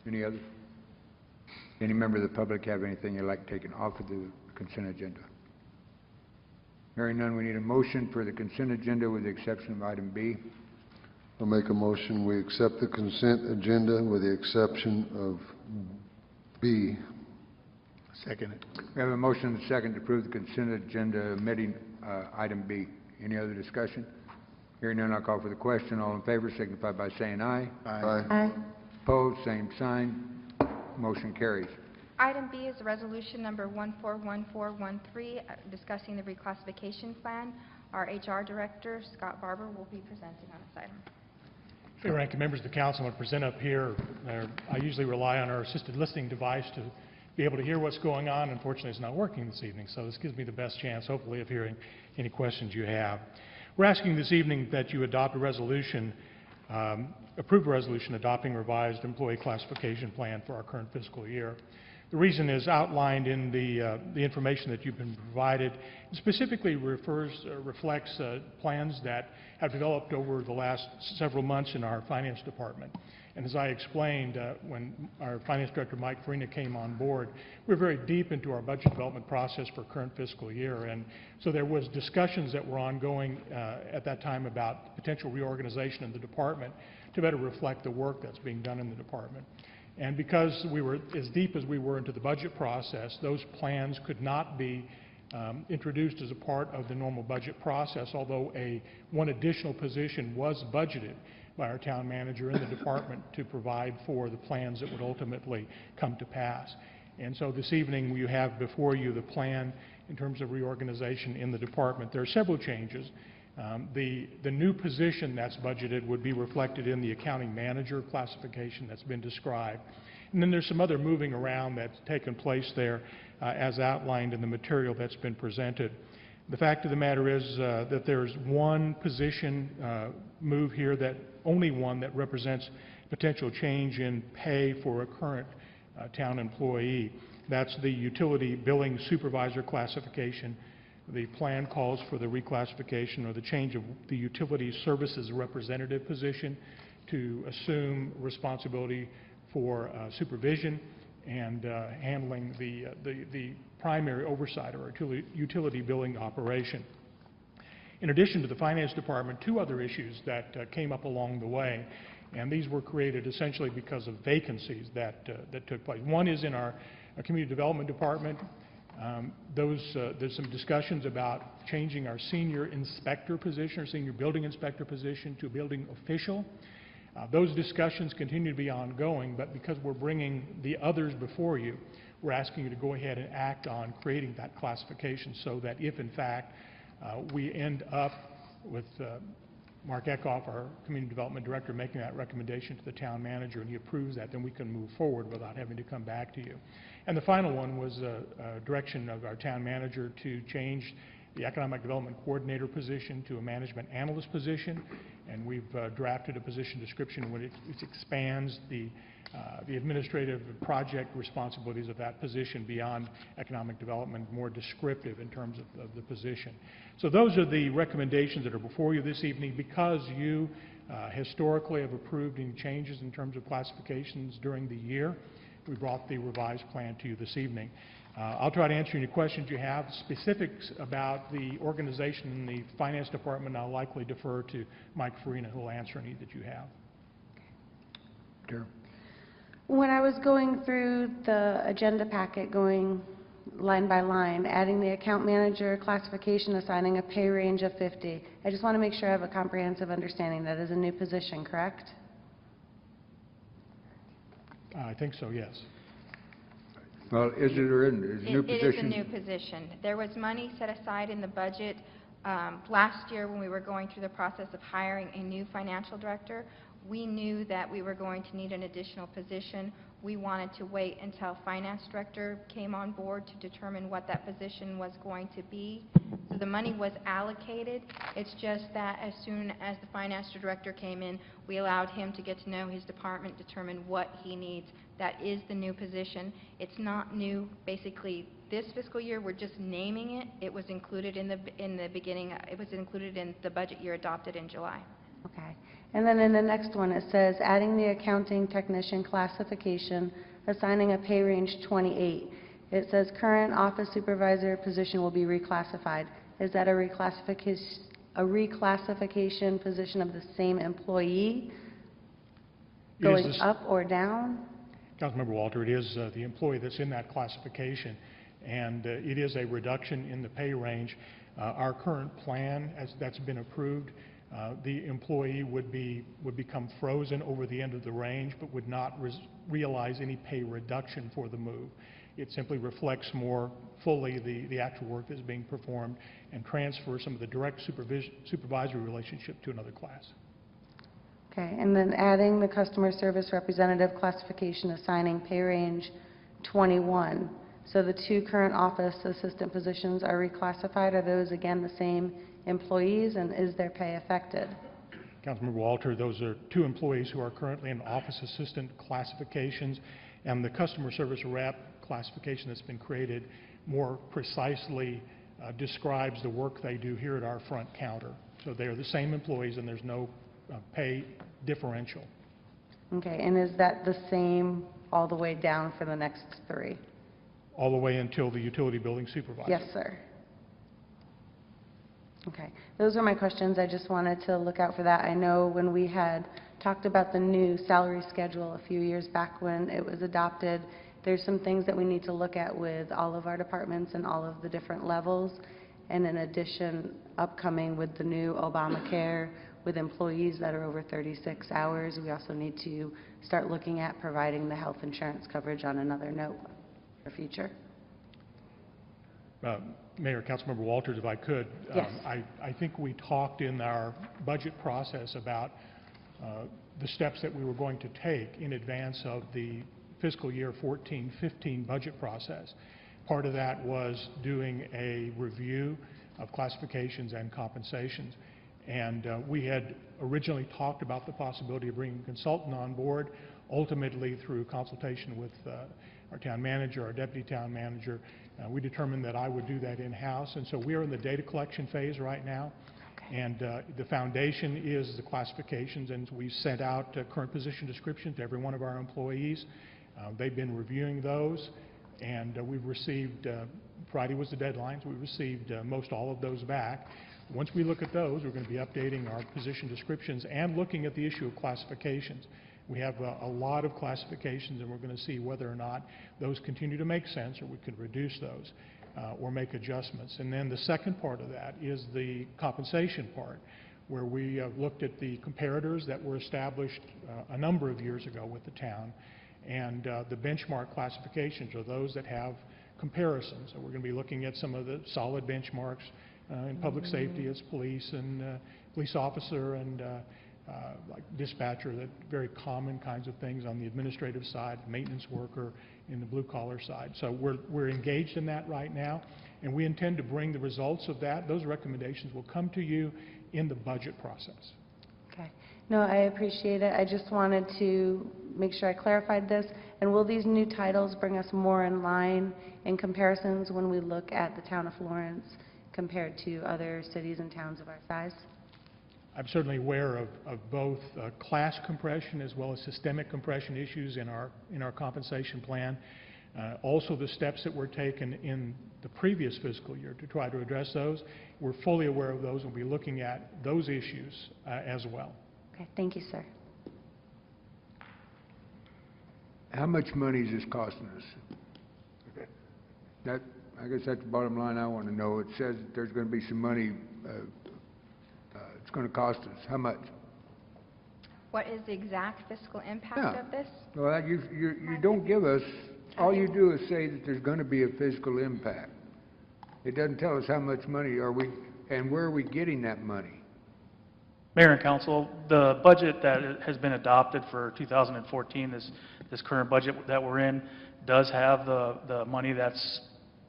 Any other? Any member of the public have anything they'd like taken off of the consent agenda? Hearing none, we need a motion for the consent agenda with the exception of item B. I'll make a motion, we accept the consent agenda with the exception of B. Second it. We have a motion and a second to approve the consent agenda omitting item B. Any other discussion? Hearing none, I'll call for the question. All in favor signify by saying aye. Aye. Opposed, same sign. Motion carries. Item B is resolution number 141413, discussing the reclassification plan. Our HR Director, Scott Barber, will be presenting on this item. Chair, ranking members of the council, I'm going to present up here. I usually rely on our assisted listening device to be able to hear what's going on. Unfortunately, it's not working this evening, so this gives me the best chance, hopefully, of hearing any questions you have. We're asking this evening that you adopt a resolution, approve a resolution adopting revised employee classification plan for our current fiscal year. The reason is outlined in the information that you've been provided. It specifically reflects plans that have developed over the last several months in our finance department. And as I explained when our finance director, Mike Farina, came on board, we're very deep into our budget development process for current fiscal year. And so there was discussions that were ongoing at that time about potential reorganization in the department to better reflect the work that's being done in the department. And because we were as deep as we were into the budget process, those plans could not be introduced as a part of the normal budget process, although one additional position was budgeted by our town manager in the department to provide for the plans that would ultimately come to pass. And so this evening you have before you the plan in terms of reorganization in the department. There are several changes. The new position that's budgeted would be reflected in the accounting manager classification that's been described. And then there's some other moving around that's taken place there as outlined in the material that's been presented. The fact of the matter is that there's one position move here, only one that represents potential change in pay for a current town employee. That's the utility billing supervisor classification. The plan calls for the reclassification or the change of the utility services representative position to assume responsibility for supervision and handling the primary oversight of our utility billing operation. In addition to the Finance Department, two other issues that came up along the way, and these were created essentially because of vacancies that took place. One is in our Community Development Department. There's some discussions about changing our senior inspector position, or senior building inspector position, to building official. Those discussions continue to be ongoing, but because we're bringing the others before you, we're asking you to go ahead and act on creating that classification so that if, in fact, we end up with Mark Eckhoff, our Community Development Director, making that recommendation to the town manager and he approves that, then we can move forward without having to come back to you. And the final one was a direction of our town manager to change the Economic Development Coordinator position to a Management Analyst position, and we've drafted a position description which expands the administrative project responsibilities of that position beyond economic development, more descriptive in terms of the position. So those are the recommendations that are before you this evening. Because you historically have approved any changes in terms of classifications during the year, we brought the revised plan to you this evening. I'll try to answer any questions you have. Specifics about the organization in the Finance Department, I'll likely defer to Mike Farina, who will answer any that you have. Darryl? When I was going through the agenda packet, going line by line, adding the account manager classification, assigning a pay range of 50, I just want to make sure I have a comprehensive understanding. That is a new position, correct? I think so, yes. Well, is it or isn't it? Is it a new It is a position? new position. There was money set aside in the budget last year when we were going through the process of hiring a new financial director. We knew that we were going to need an additional position. We wanted to wait until finance director came on board to determine what that position was going to be. So the money was allocated. It's just that as soon as the finance director came in, we allowed him to get to know his department, determine what he needs. That is the new position. It's not new basically this fiscal year. We're just naming it. It was included in the beginning. It was included in the budget year adopted in July. Okay. And then in the next one, it says, adding the accounting technician classification, assigning a pay range 28. It says current office supervisor position will be reclassified. Is that a reclassification position of the same employee going up or down? Councilmember Walter, it is the employee that's in that classification, and it is a reduction in the pay range. Our current plan, as that's been approved, the employee would become frozen over the end of the range, but would not realize any pay reduction for the move. It simply reflects more fully the actual work that's being performed and transfers some of the direct supervisory relationship to another class. Okay, and then adding the customer service representative classification, assigning pay range 21. So the two current office assistant positions are reclassified. Are those again the same employees, and is their pay affected? Councilmember Walter, those are two employees who are currently in office assistant classifications, and the customer service rep classification that's been created more precisely describes the work they do here at our front counter. So they are the same employees and there's no pay differential. Okay, and is that the same all the way down for the next three? All the way until the utility building supervisor. Yes, sir. Okay, those are my questions. I just wanted to look out for that. I know when we had talked about the new salary schedule a few years back when it was adopted, there's some things that we need to look at with all of our departments and all of the different levels. And in addition, upcoming with the new Obamacare, with employees that are over 36 hours, we also need to start looking at providing the health insurance coverage on another note for future. Mayor, Councilmember Walters, if I could, Yes. I think we talked in our budget process about the steps that we were going to take in advance of the fiscal year 14-15 budget process. Part of that was doing a review of classifications and compensations. And we had originally talked about the possibility of bringing a consultant on board. Ultimately, through consultation with our town manager, our deputy town manager. We determined that I would do that in-house, and so we are in the data collection phase right now. And the foundation is the classifications, and we sent out current position descriptions to every one of our employees. They've been reviewing those, and we've received, Friday was the deadline, so we received most all of those back. Once we look at those, we're going to be updating our position descriptions and looking at the issue of classifications. We have a lot of classifications, and we're going to see whether or not those continue to make sense, or we could reduce those or make adjustments. And then the second part of that is the compensation part, where we looked at the comparators that were established a number of years ago with the town, and the benchmark classifications are those that have comparisons. So we're going to be looking at some of the solid benchmarks in public safety as police and police officer and like dispatcher, that very common kinds of things on the administrative side, maintenance worker in the blue collar side. So we're engaged in that right now, and we intend to bring the results of that. Those recommendations will come to you in the budget process. Okay. No, I appreciate it. I just wanted to make sure I clarified this. And will these new titles bring us more in line in comparisons when we look at the town of Florence compared to other cities and towns of our size? I'm certainly aware of both class compression as well as systemic compression issues in our compensation plan. Also the steps that were taken in the previous fiscal year to try to address those. We're fully aware of those. We'll be looking at those issues as well. Okay, thank you, sir. How much money is this costing us? That, I guess that's the bottom line I want to know. It says that there's going to be some money it's going to cost us. How much? What is the exact fiscal impact Yeah. of this? Well, you don't give us, all you do is say that there's going to be a fiscal impact. It doesn't tell us how much money are we, and where are we getting that money? Mayor and Council, the budget that has been adopted for 2014, this current budget that we're in, does have the money that's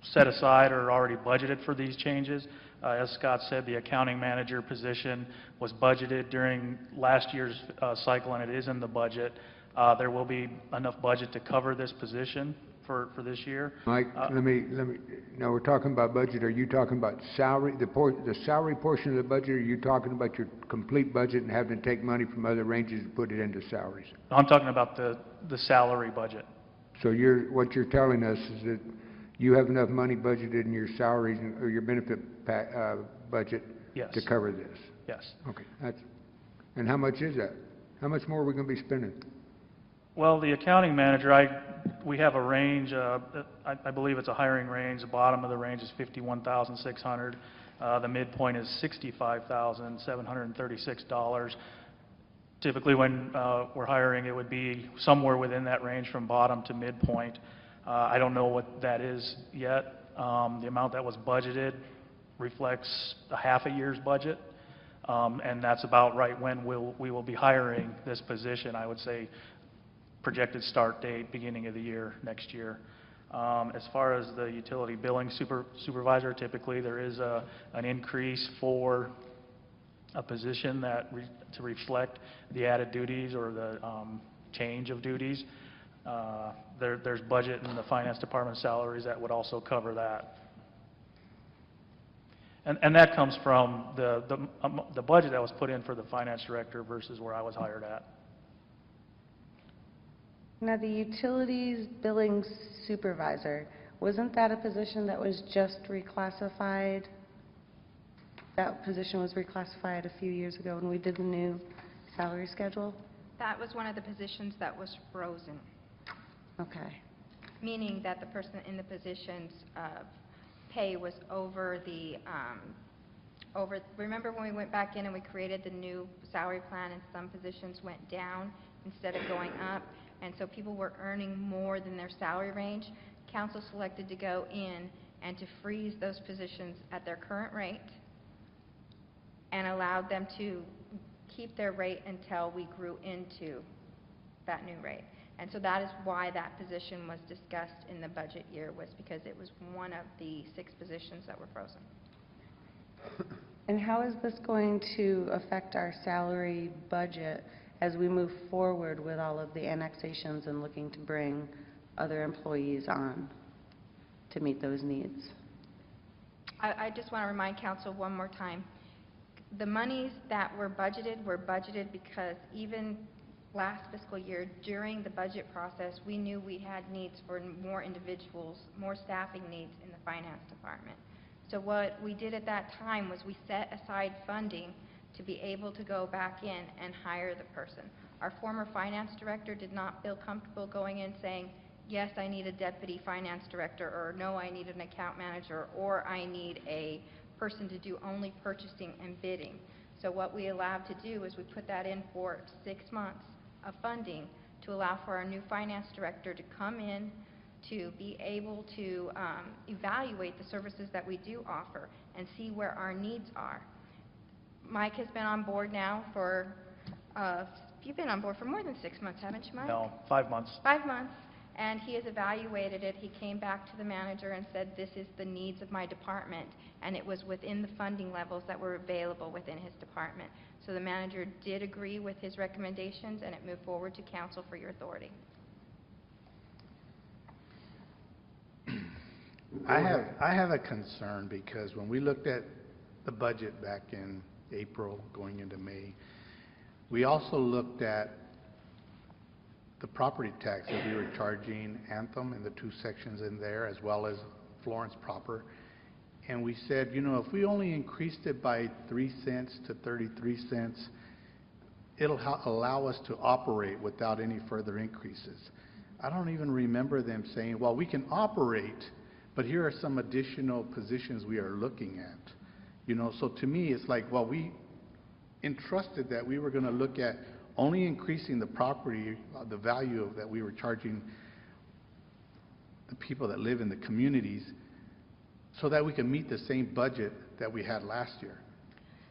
set aside or already budgeted for these changes. As Scott said, the accounting manager position was budgeted during last year's cycle, and it is in the budget. There will be enough budget to cover this position for this year. Mike, let me, now we're talking about budget. Are you talking about salary, the salary portion of the budget, or are you talking about your complete budget and having to take money from other ranges and put it into salaries? I'm talking about the salary budget. So what you're telling us is that you have enough money budgeted in your salaries or your benefit budget Yes. to cover this? Yes. Okay. And how much is that? How much more are we going to be spending? Well, the accounting manager, we have a range, I believe it's a hiring range. The bottom of the range is $51,600. The midpoint is $65,736. Typically when we're hiring, it would be somewhere within that range from bottom to midpoint. I don't know what that is yet. The amount that was budgeted reflects a half a year's budget, and that's about right when we will be hiring this position. I would say projected start date, beginning of the year, next year. As far as the utility billing supervisor, typically there is an increase for a position that to reflect the added duties or the change of duties. There's budget in the finance department salaries that would also cover that. And that comes from the budget that was put in for the finance director versus where I was hired at. Now, the utilities billing supervisor, wasn't that a position that was just reclassified? That position was reclassified a few years ago when we did the new salary schedule? That was one of the positions that was frozen, Okay. meaning that the person in the position's pay was over the, remember when we went back in and we created the new salary plan and some positions went down instead of going up? And so people were earning more than their salary range. Council selected to go in and to freeze those positions at their current rate and allowed them to keep their rate until we grew into that new rate. And so that is why that position was discussed in the budget year, was because it was one of the 6 positions that were frozen. And how is this going to affect our salary budget as we move forward with all of the annexations and looking to bring other employees on to meet those needs. I just want to remind council one more time, the monies that were budgeted because even last fiscal year, during the budget process, we knew we had needs for more individuals, more staffing needs in the finance department. So what we did at that time was we set aside funding to be able to go back in and hire the person. Our former finance director did not feel comfortable going in saying, yes, I need a deputy finance director, or no, I need an account manager, or I need a person to do only purchasing and bidding. So what we allowed to do is we put that in for 6 months of funding to allow for our new finance director to come in, to be able to evaluate the services that we do offer and see where our needs are. Mike has been on board now for, you've been on board for more than 6 months, haven't you, Mike? No, 5 months. 5 months, and he has evaluated it. He came back to the manager and said, this is the needs of my department, and it was within the funding levels that were available within his department. So the manager did agree with his recommendations, and it moved forward to council for your authority. I have a concern because when we looked at the budget back in April going into May, we also looked at the property tax that we were charging Anthem in the 2 sections in there, as well as Florence proper. And we said, you know, if we only increased it by 3 cents to 33 cents, it'll allow us to operate without any further increases. I don't even remember them saying, well, we can operate, but here are some additional positions we are looking at. You know, so to me, it's like, well, we entrusted that we were going to look at only increasing the property, the value that we were charging the people that live in the communities, so that we can meet the same budget that we had last year.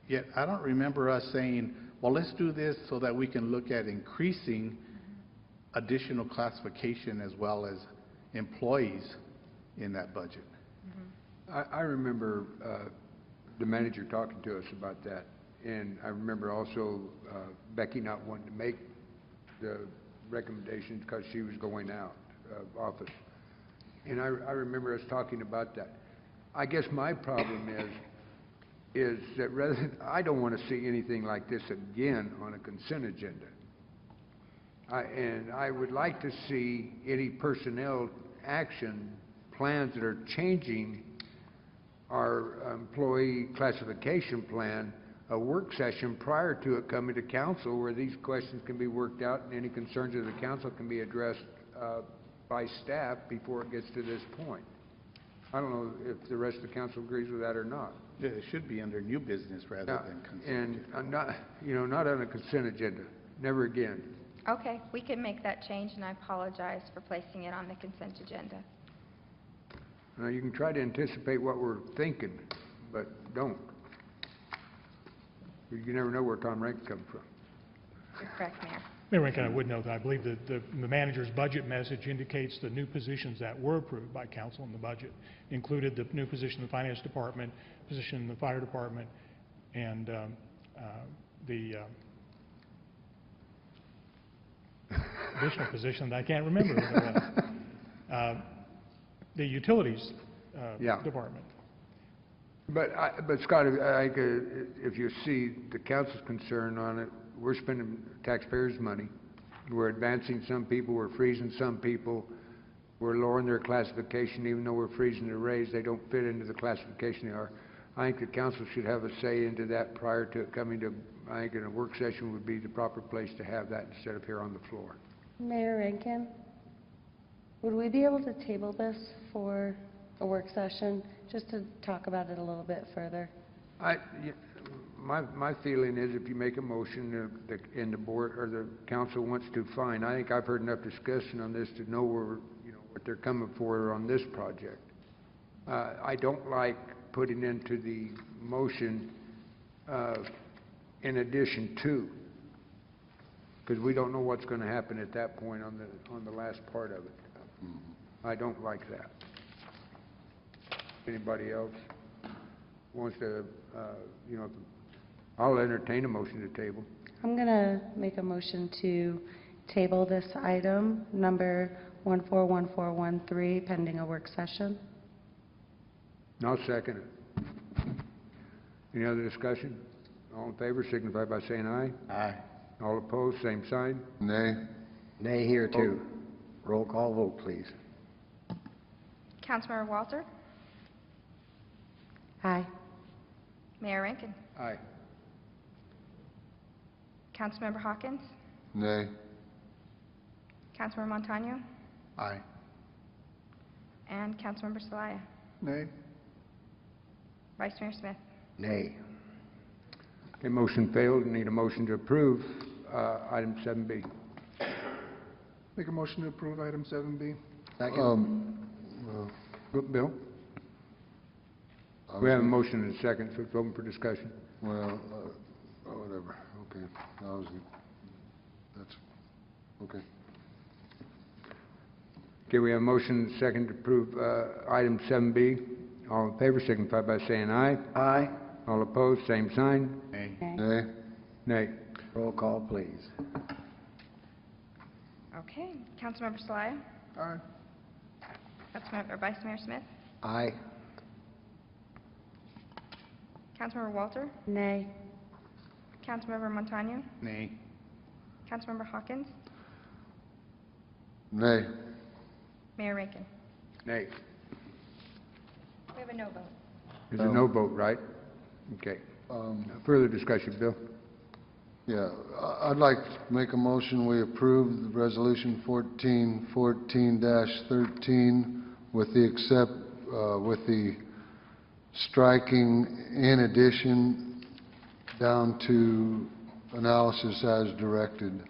Yet I don't remember us saying, well, let's do this so that we can look at increasing additional classification as well as employees in that budget. I remember the manager talking to us about that, and I remember also Becky not wanting to make the recommendations because she was going out of office. And I remember us talking about that. I guess my problem is that rather than, I don't want to see anything like this again on a consent agenda. And I would like to see any personnel action plans that are changing our employee classification plan, a work session prior to it coming to council where these questions can be worked out and any concerns of the council can be addressed by staff before it gets to this point. I don't know if the rest of the council agrees with that or not. Yeah, it should be under new business rather than consent. And not, you know, not on a consent agenda, never again. Okay, we can make that change, and I apologize for placing it on the consent agenda. Now, you can try to anticipate what we're thinking, but don't. You never know where Tom Rankin comes from. You're correct, Mayor. Mayor Rankin, I would note that I believe that the manager's budget message indicates the new positions that were approved by council in the budget included the new position in the finance department, position in the fire department, and the additional position that I can't remember. The utilities department. But Scott, if you see the council's concern on it, we're spending taxpayers' money. We're advancing some people, we're freezing some people, we're lowering their classification, even though we're freezing their raise, they don't fit into the classification they are. I think the council should have a say into that prior to it coming to, I think in a work session would be the proper place to have that instead of here on the floor. Mayor Rankin, would we be able to table this for a work session, just to talk about it a little bit further? My feeling is if you make a motion and the board or the council wants to, fine. I think I've heard enough discussion on this to know where, you know, what they're coming for on this project. I don't like putting into the motion in addition to, because we don't know what's going to happen at that point on the last part of it. I don't like that. Anybody else wants to, you know, I'll entertain a motion to table. I'm going to make a motion to table this item, number 141413, pending a work session. I'll second it. Any other discussion? All in favor signify by saying aye. Aye. All opposed, same sign. Nay. Nay here too. Roll call vote, please. Councilmember Walter? Aye. Mayor Rankin? Aye. Councilmember Hawkins? Nay. Councilmember Montano? Aye. And Councilmember Celaya? Nay. Vice Mayor Smith? Nay. Okay, motion failed. Need a motion to approve item 7B. Make a motion to approve item 7B. Second. Bill? We have a motion and a second, so it's open for discussion. Well, whatever, okay. That's, okay. Okay, we have a motion and a second to approve item 7B. All in favor signify by saying aye. Aye. All opposed, same sign. Nay. Nay. Nay. Roll call, please. Okay. Councilmember Celaya? Aye. Vice Mayor Smith? Aye. Councilmember Walter? Nay. Councilmember Montano? Nay. Councilmember Hawkins? Nay. Mayor Rankin? Nay. We have a no vote. There's a no vote, right? Okay. Further discussion, Bill? Yeah, I'd like to make a motion, we approve the resolution 1414-13 with the striking in addition down to analysis as directed.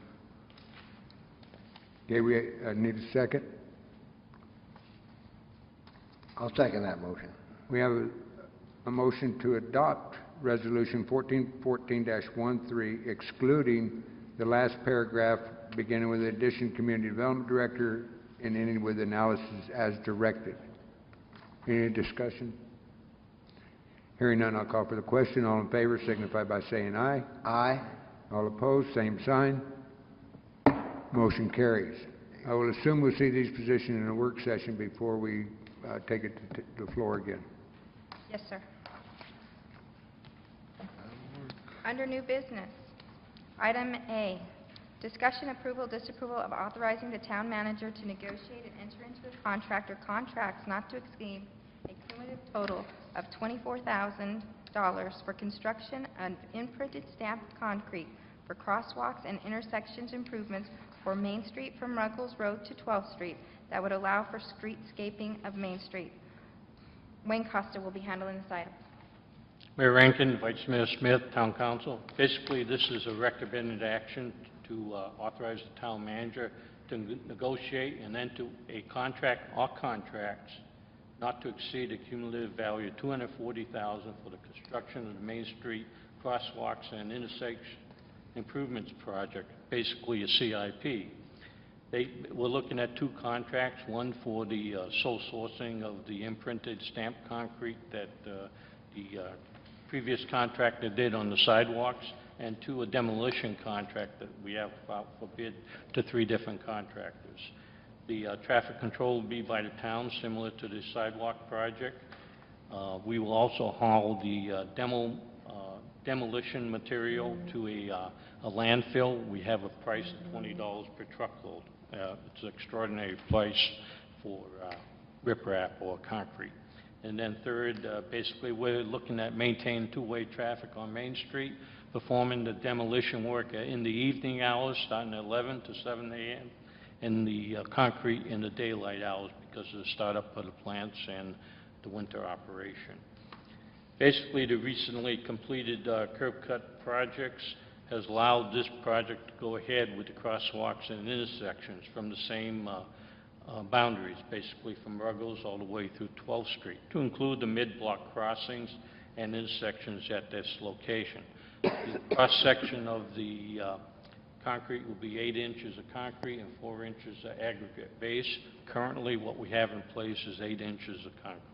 Okay, we need a second. I'll second that motion. We have a motion to adopt Resolution 1414-13, excluding the last paragraph beginning with addition Community Development Director and ending with analysis as directed. Any discussion? Hearing none, I'll call for the question. All in favor signify by saying aye. Aye. All opposed, same sign. Motion carries. I will assume we'll see these positions in a work session before we take it to the floor again. Yes, sir. Under new business, item A, discussion approval, disapproval of authorizing the town manager to negotiate and enter into a contract or contracts not to exceed a cumulative total of $24,000 for construction of imprinted stamped concrete for crosswalks and intersections improvements for Main Street from Ruggles Road to 12th Street that would allow for streetscaping of Main Street. Wayne Costa will be handling this item. Mayor Rankin, Vice Mayor Smith, Town Council. Basically, this is a recommended action to authorize the town manager to negotiate and enter a contract or contracts not to exceed a cumulative value of $240,000 for the construction of the Main Street crosswalks and intersection improvements project, basically a CIP. We're looking at two contracts, one for the sole sourcing of the imprinted stamped concrete that the previous contractor did on the sidewalks, and two, a demolition contract that we have out for bid to 3 different contractors. The traffic control will be by the town, similar to the sidewalk project. We will also haul the demolition material to a landfill. We have a price of $20 per truckload. It's an extraordinary price for riprap or concrete. And then third, basically, we're looking at maintaining two-way traffic on Main Street, performing the demolition work in the evening hours, starting at 11 to 7 a.m., and the concrete in the daylight hours because of the startup of the plants and the winter operation. Basically, the recently completed curb cut projects has allowed this project to go ahead with the crosswalks and intersections from the same boundaries, basically from Ruggles all the way through 12th Street, to include the mid-block crossings and intersections at this location. The cross-section of the concrete will be 8 inches of concrete and 4 inches of aggregate base. Currently, what we have in place is 8 inches of concrete.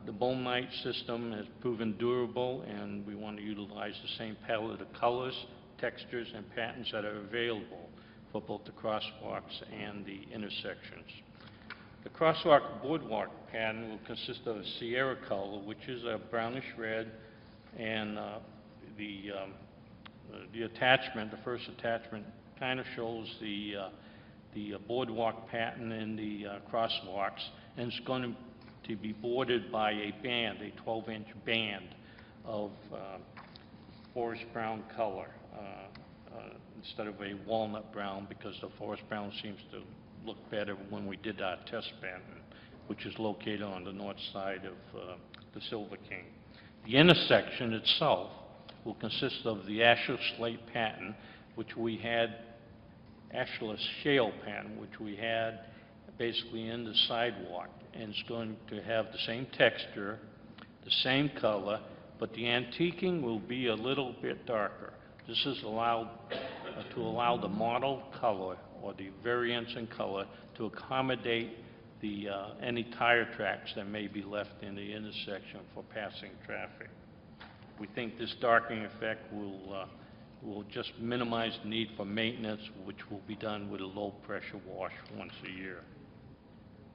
The Bomite system has proven durable, and we want to utilize the same palette of colors, textures, and patterns that are available for both the crosswalks and the intersections. The crosswalk boardwalk pattern will consist of a Sierra color, which is a brownish red, and the attachment, the first attachment, kind of shows the boardwalk pattern in the crosswalks, and it's going to be bordered by a band, a 12-inch band of forest brown color instead of a walnut brown, because the forest brown seems to look better when we did our test pattern, which is located on the north side of the Silver King. The intersection itself will consist of the Ashlar slate pattern, which we had, Ashlar shale pattern, which we had basically in the sidewalk, and it's going to have the same texture, the same color, but the antiquing will be a little bit darker. This is allowed to allow the model color or the variance in color to accommodate the any tire tracks that may be left in the intersection for passing traffic. We think this darkening effect will just minimize the need for maintenance, which will be done with a low-pressure wash once a year.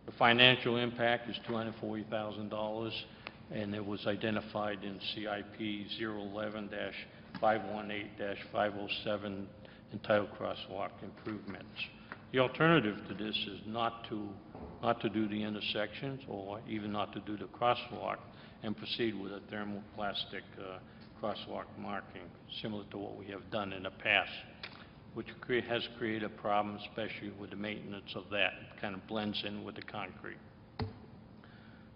The financial impact is $240,000, and it was identified in CIP 011-518-507 entitled Crosswalk Improvements. The alternative to this is not to do the intersections, or even not to do the crosswalk, and proceed with a thermoplastic crosswalk marking, similar to what we have done in the past, which has created a problem, especially with the maintenance of that. It kind of blends in with the concrete.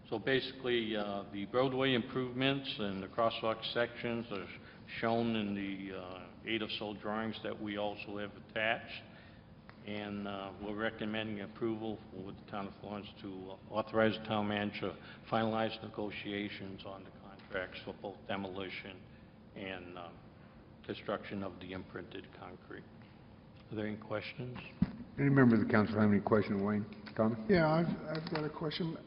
So basically, the roadway improvements and the crosswalk sections are shown in the 8 or so drawings that we also have attached. And we're recommending approval with the Town of Florence to authorize the town manager to finalize negotiations on the contracts for both demolition and construction of the imprinted concrete. Are there any questions? Any member of the council have any questions, Wayne? Tommy? Yeah, I've got a question.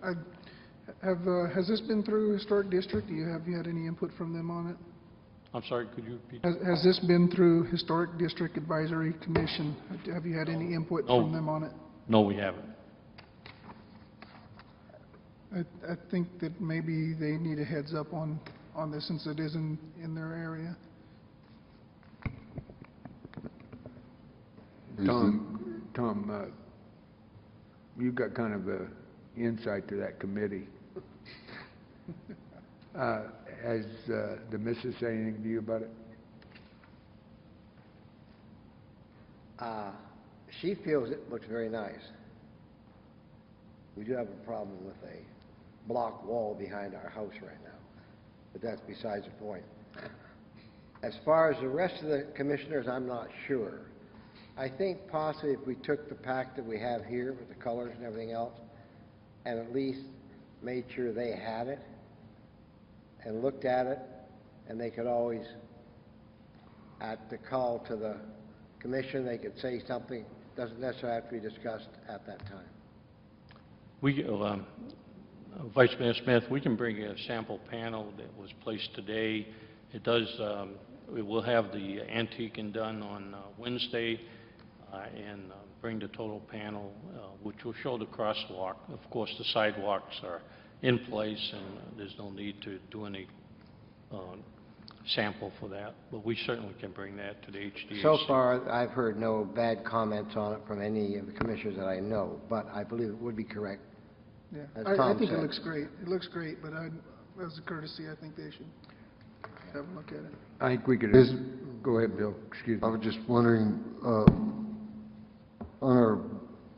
Has this been through Historic District? Have you had any input from them on it? I'm sorry, could you repeat? Has this been through Historic District Advisory Commission? Have you had any input from them on it? No, we haven't. I think that maybe they need a heads up on this, since it is in their area. Tom, you've got kind of a insight to that committee. Has the missus say anything to you about it? She feels it looks very nice. We do have a problem with a block wall behind our house right now, but that's besides the point. As far as the rest of the commissioners, I'm not sure. I think possibly if we took the pack that we have here with the colors and everything else, and at least made sure they had it, and looked at it, and they could always, at the call to the commission, they could say something, doesn't necessarily have to be discussed at that time. We, Vice Mayor Smith, we can bring a sample panel that was placed today. It does, we will have the antiquing done on Wednesday, and bring the total panel, which will show the crosswalk. Of course, the sidewalks are in place, and there's no need to do any sample for that, but we certainly can bring that to the HDAC. So far, I've heard no bad comments on it from any of the commissioners that I know, but I believe it would be correct. Yeah, As I Tom think said. it looks great. It looks great, but as a courtesy, I think they should have a look at it. I think we could, go ahead, Bill, excuse me. I was just wondering, on our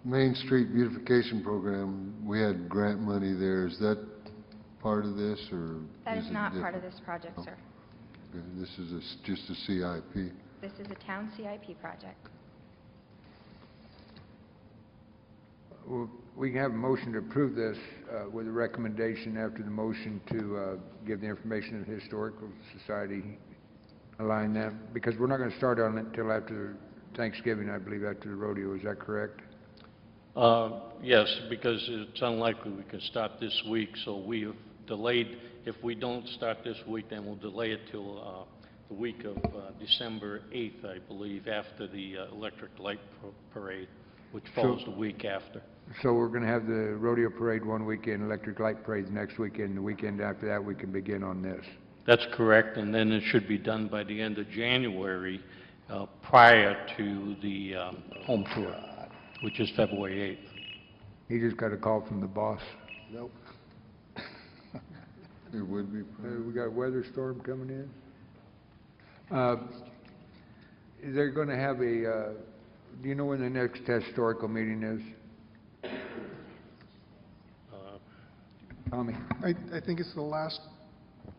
Main Street beautification program, we had grant money there. Is that part of this, or? That is it not part of different? this project, sir. Okay, this is just a CIP. This is a town CIP project. Well, we can have a motion to approve this with a recommendation after the motion to give the information to the Historical Society, align that, because we're not going to start on it until after Thanksgiving, I believe, after the rodeo. Is that correct? Yes, because it's unlikely we can start this week, so we have delayed. If we don't start this week, then we'll delay it till the week of December 8th, I believe, after the electric light parade, which falls the week after. So we're going to have the rodeo parade one weekend, electric light parade next weekend. The weekend after that, we can begin on this. That's correct, and then it should be done by the end of January, prior to the home tour, which is February 8th. He just got a call from the boss. Nope. It would be. We got a weather storm coming in. They're going to have a, do you know when the next historical meeting is? Tommy? I think it's the last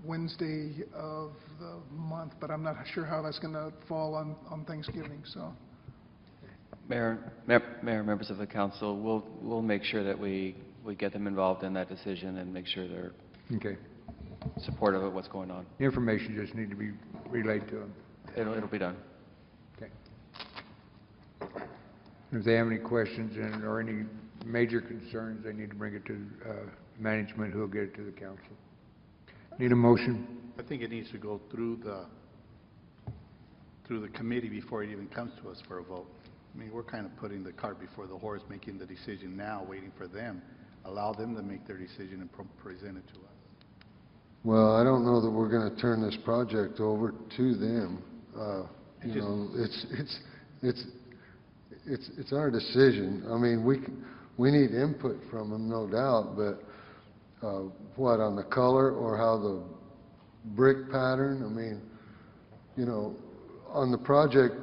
Wednesday of the month, but I'm not sure how that's going to fall on Thanksgiving, so. Mayor, members of the council, we'll make sure that we get them involved in that decision and make sure they're Okay. supportive of what's going on. The information just need to be relayed to them. It'll be done. Okay. If they have any questions or any major concerns, they need to bring it to management, who will get it to the council. Need a motion? I think it needs to go through the committee before it even comes to us for a vote. I mean, we're kind of putting the cart before the horse, making the decision now, waiting for them. Allow them to make their decision and present it to us. Well, I don't know that we're going to turn this project over to them. You know, it's our decision. I mean, we need input from them, no doubt, but what, on the color or how the brick pattern? I mean, you know, on the project,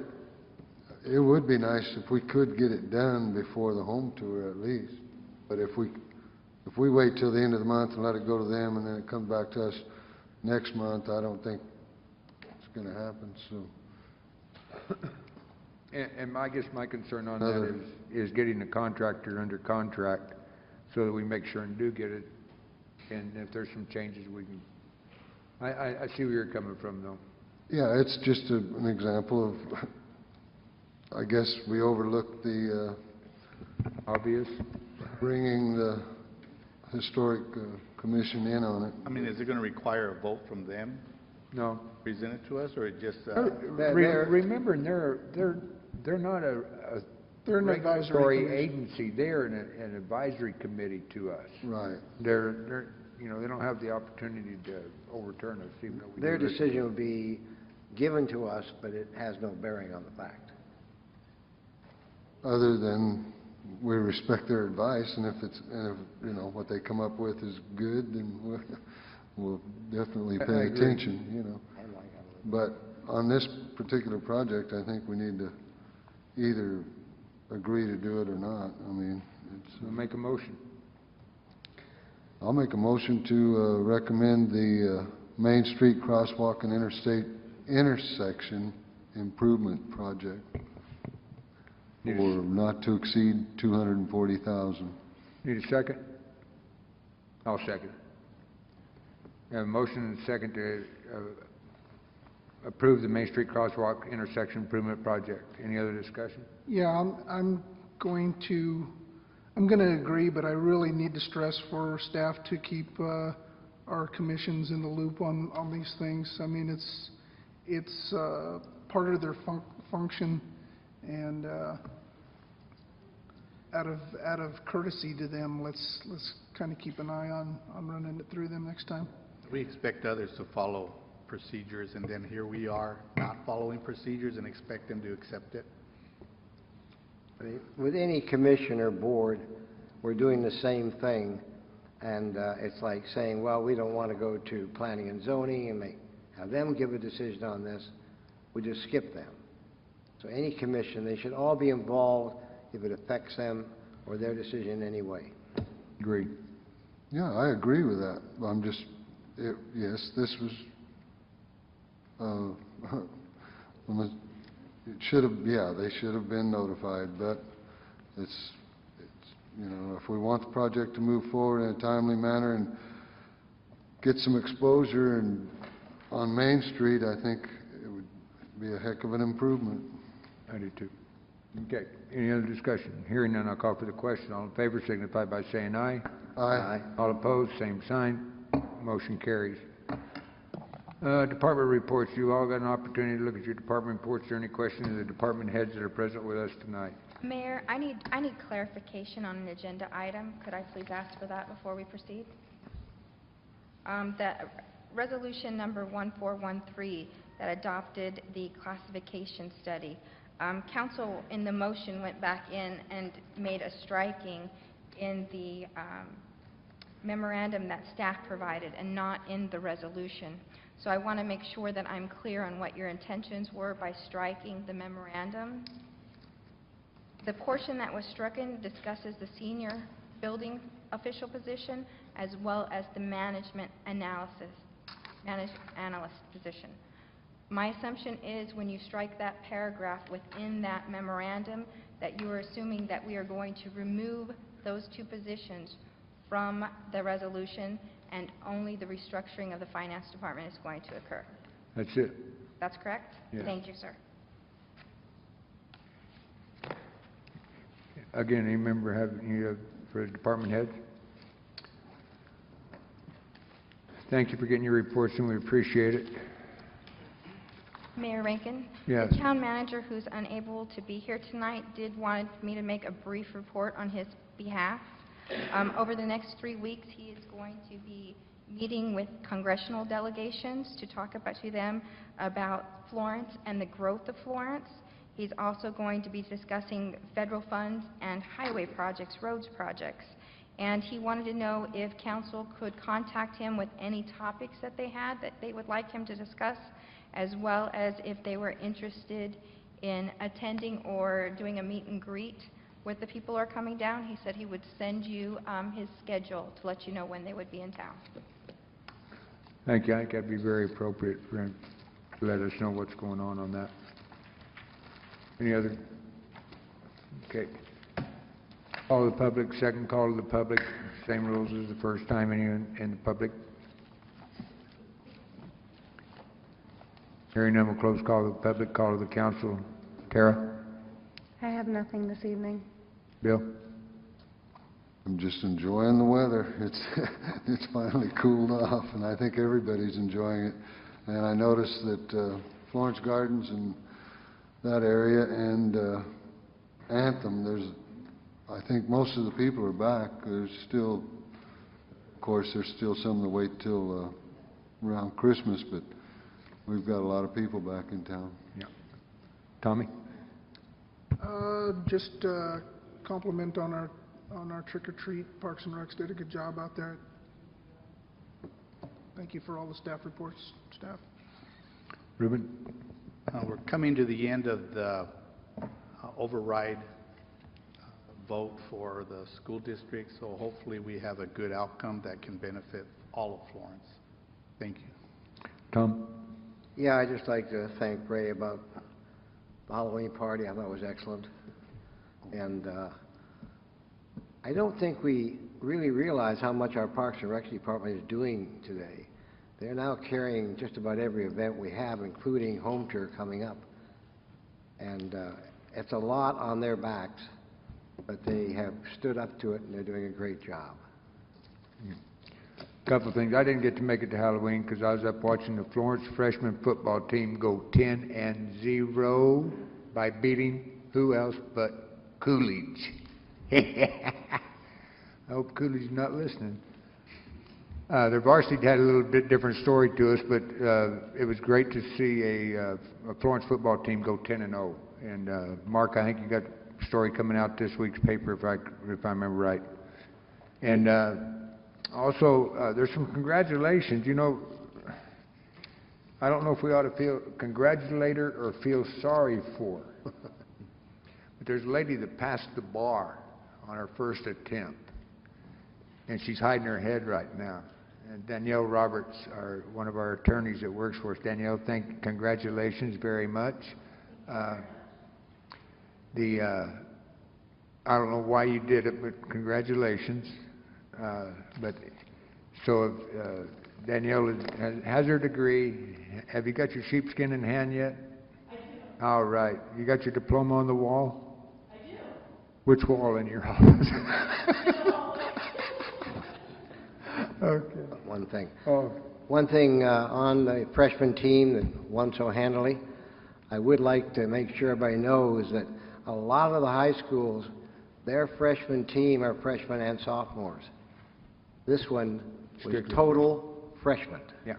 it would be nice if we could get it done before the home tour at least. But if we wait till the end of the month and let it go to them and then it comes back to us next month, I don't think it's going to happen, so. And I guess my concern on that is getting the contractor under contract so that we make sure and do get it. And if there's some changes, we can, I see where you're coming from, though. Yeah, it's just an example of, I guess we overlooked the obvious, bringing the historic commission in on it. I mean, is it going to require a vote from them? No. Present it to us, or it just? Remember, they're not a They're an advisory regulatory agency. They're an advisory committee to us. Right. They're you know, they don't have the opportunity to overturn us, even though we Their do. decision will be given to us, but it has no bearing on the fact. Other than we respect their advice, and if you know what they come up with is good, then we'll definitely I pay agree. attention. You know, but on this particular project, I think we need to either agree to do it or not. I mean, We'll make a motion. I'll make a motion to recommend the Main Street Crosswalk and Interstate Intersection Improvement Project for not to exceed $240,000. Need a second? I'll second. We have a motion and a second to approve the Main Street Crosswalk Intersection Improvement Project. Any other discussion? Yeah, I'm going to agree, but I really need to stress for staff to keep our commissions in the loop on these things. I mean, it's part of their function, and out of courtesy to them, let's kind of keep an eye on running it through them next time. We expect others to follow procedures, and then here we are not following procedures and expect them to accept it. With any commission or board, we're doing the same thing, and it's like saying, well, we don't want to go to planning and zoning and have them give a decision on this. We just skip them. So any commission, they should all be involved if it affects them or their decision in any way. Agreed. Yeah, I agree with that. I'm just, yes, this was, it should have, yeah, they should have been notified, but it's, you know, if we want the project to move forward in a timely manner and get some exposure and on Main Street, I think it would be a heck of an improvement. I do too. Okay. Any other discussion? Hearing none, I'll call for the question. All in favor signify by saying aye. Aye. All opposed, same sign. Motion carries. Department reports. You all got an opportunity to look at your department reports. Are there any questions of the department heads that are present with us tonight? Mayor, I need clarification on an agenda item. Could I please ask for that before we proceed? The resolution number 1413 that adopted the classification study. Council in the motion went back in and made a striking in the memorandum that staff provided and not in the resolution. So I want to make sure that I'm clear on what your intentions were by striking the memorandum. The portion that was stricken discusses the senior building official position as well as the managed analyst position. My assumption is when you strike that paragraph within that memorandum that you are assuming that we are going to remove those two positions from the resolution and only the restructuring of the finance department is going to occur. That's it. That's correct? Yes. Thank you, sir. Again, any member have any for the department heads? Thank you for getting your reports, and we appreciate it. Mayor Rankin? Yes. The town manager, who's unable to be here tonight, did want me to make a brief report on his behalf. Over the next 3 weeks, he is going to be meeting with congressional delegations to talk to them about Florence and the growth of Florence. He's also going to be discussing federal funds and highway projects, roads projects. And he wanted to know if council could contact him with any topics that they had that they would like him to discuss, as well as if they were interested in attending or doing a meet and greet with the people who are coming down. He said he would send you his schedule to let you know when they would be in town. Thank you. I think that'd be very appropriate for him to let us know what's going on that. Any other? Okay. Call to the public, second call to the public. Same rules as the first time. Anyone in the public? Hearing none, we'll close call to the public, call to the council. Tara? I have nothing this evening. Bill? I'm just enjoying the weather. It's finally cooled off, and I think everybody's enjoying it. And I noticed that Florence Gardens and that area and Anthem, I think most of the people are back. There's still, of course, there's still some that wait till around Christmas, but we've got a lot of people back in town. Yeah. Tommy? Just compliment on our trick or treat. Parks and Recs did a good job out there. Thank you for all the staff reports, staff. Ruben? We're coming to the end of the override vote for the school district, so hopefully we have a good outcome that can benefit all of Florence. Thank you. Tom? Yeah, I'd just like to thank Ray about the Halloween party. I thought it was excellent. And I don't think we really realize how much our Parks and Rec department is doing today. They're now carrying just about every event we have, including Home Tour coming up. And it's a lot on their backs, but they have stood up to it, and they're doing a great job. Couple of things. I didn't get to make it to Halloween because I was up watching the Florence freshman football team go 10-0 by beating who else but Coolidge. I hope Coolidge is not listening. Their varsity had a little bit different story to us, but it was great to see a Florence football team go 10-0. And Mark, I think you got a story coming out this week's paper, if I remember right. And also, there's some congratulations. You know, I don't know if we ought to congratulate her or feel sorry for her. But there's a lady that passed the bar on her first attempt, and she's hiding her head right now. And Danielle Roberts, one of our attorneys that works for us. Danielle, congratulations very much. I don't know why you did it, but congratulations. Danielle has her degree. Have you got your sheepskin in hand yet? I do. All right. You got your diploma on the wall? I do. Which wall in your office? Okay. One thing. Oh. one thing on the freshman team that won so handily, I would like to make sure everybody knows that a lot of the high schools, their freshman team are freshmen and sophomores. This one was Strictly total freshmen. Yeah.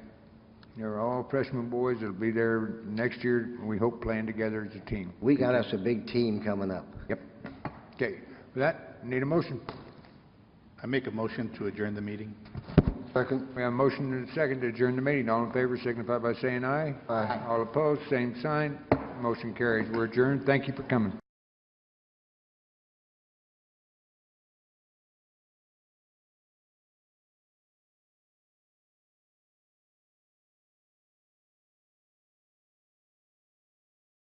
They're all freshman boys that'll be there next year, and we hope playing together as a team. We got us a big team coming up. Yep. Okay, with that, need a motion. I make a motion to adjourn the meeting. Second? We have a motion and a second to adjourn the meeting. All in favor signify by saying aye. Aye. All opposed, same sign. Motion carries. We're adjourned. Thank you for coming.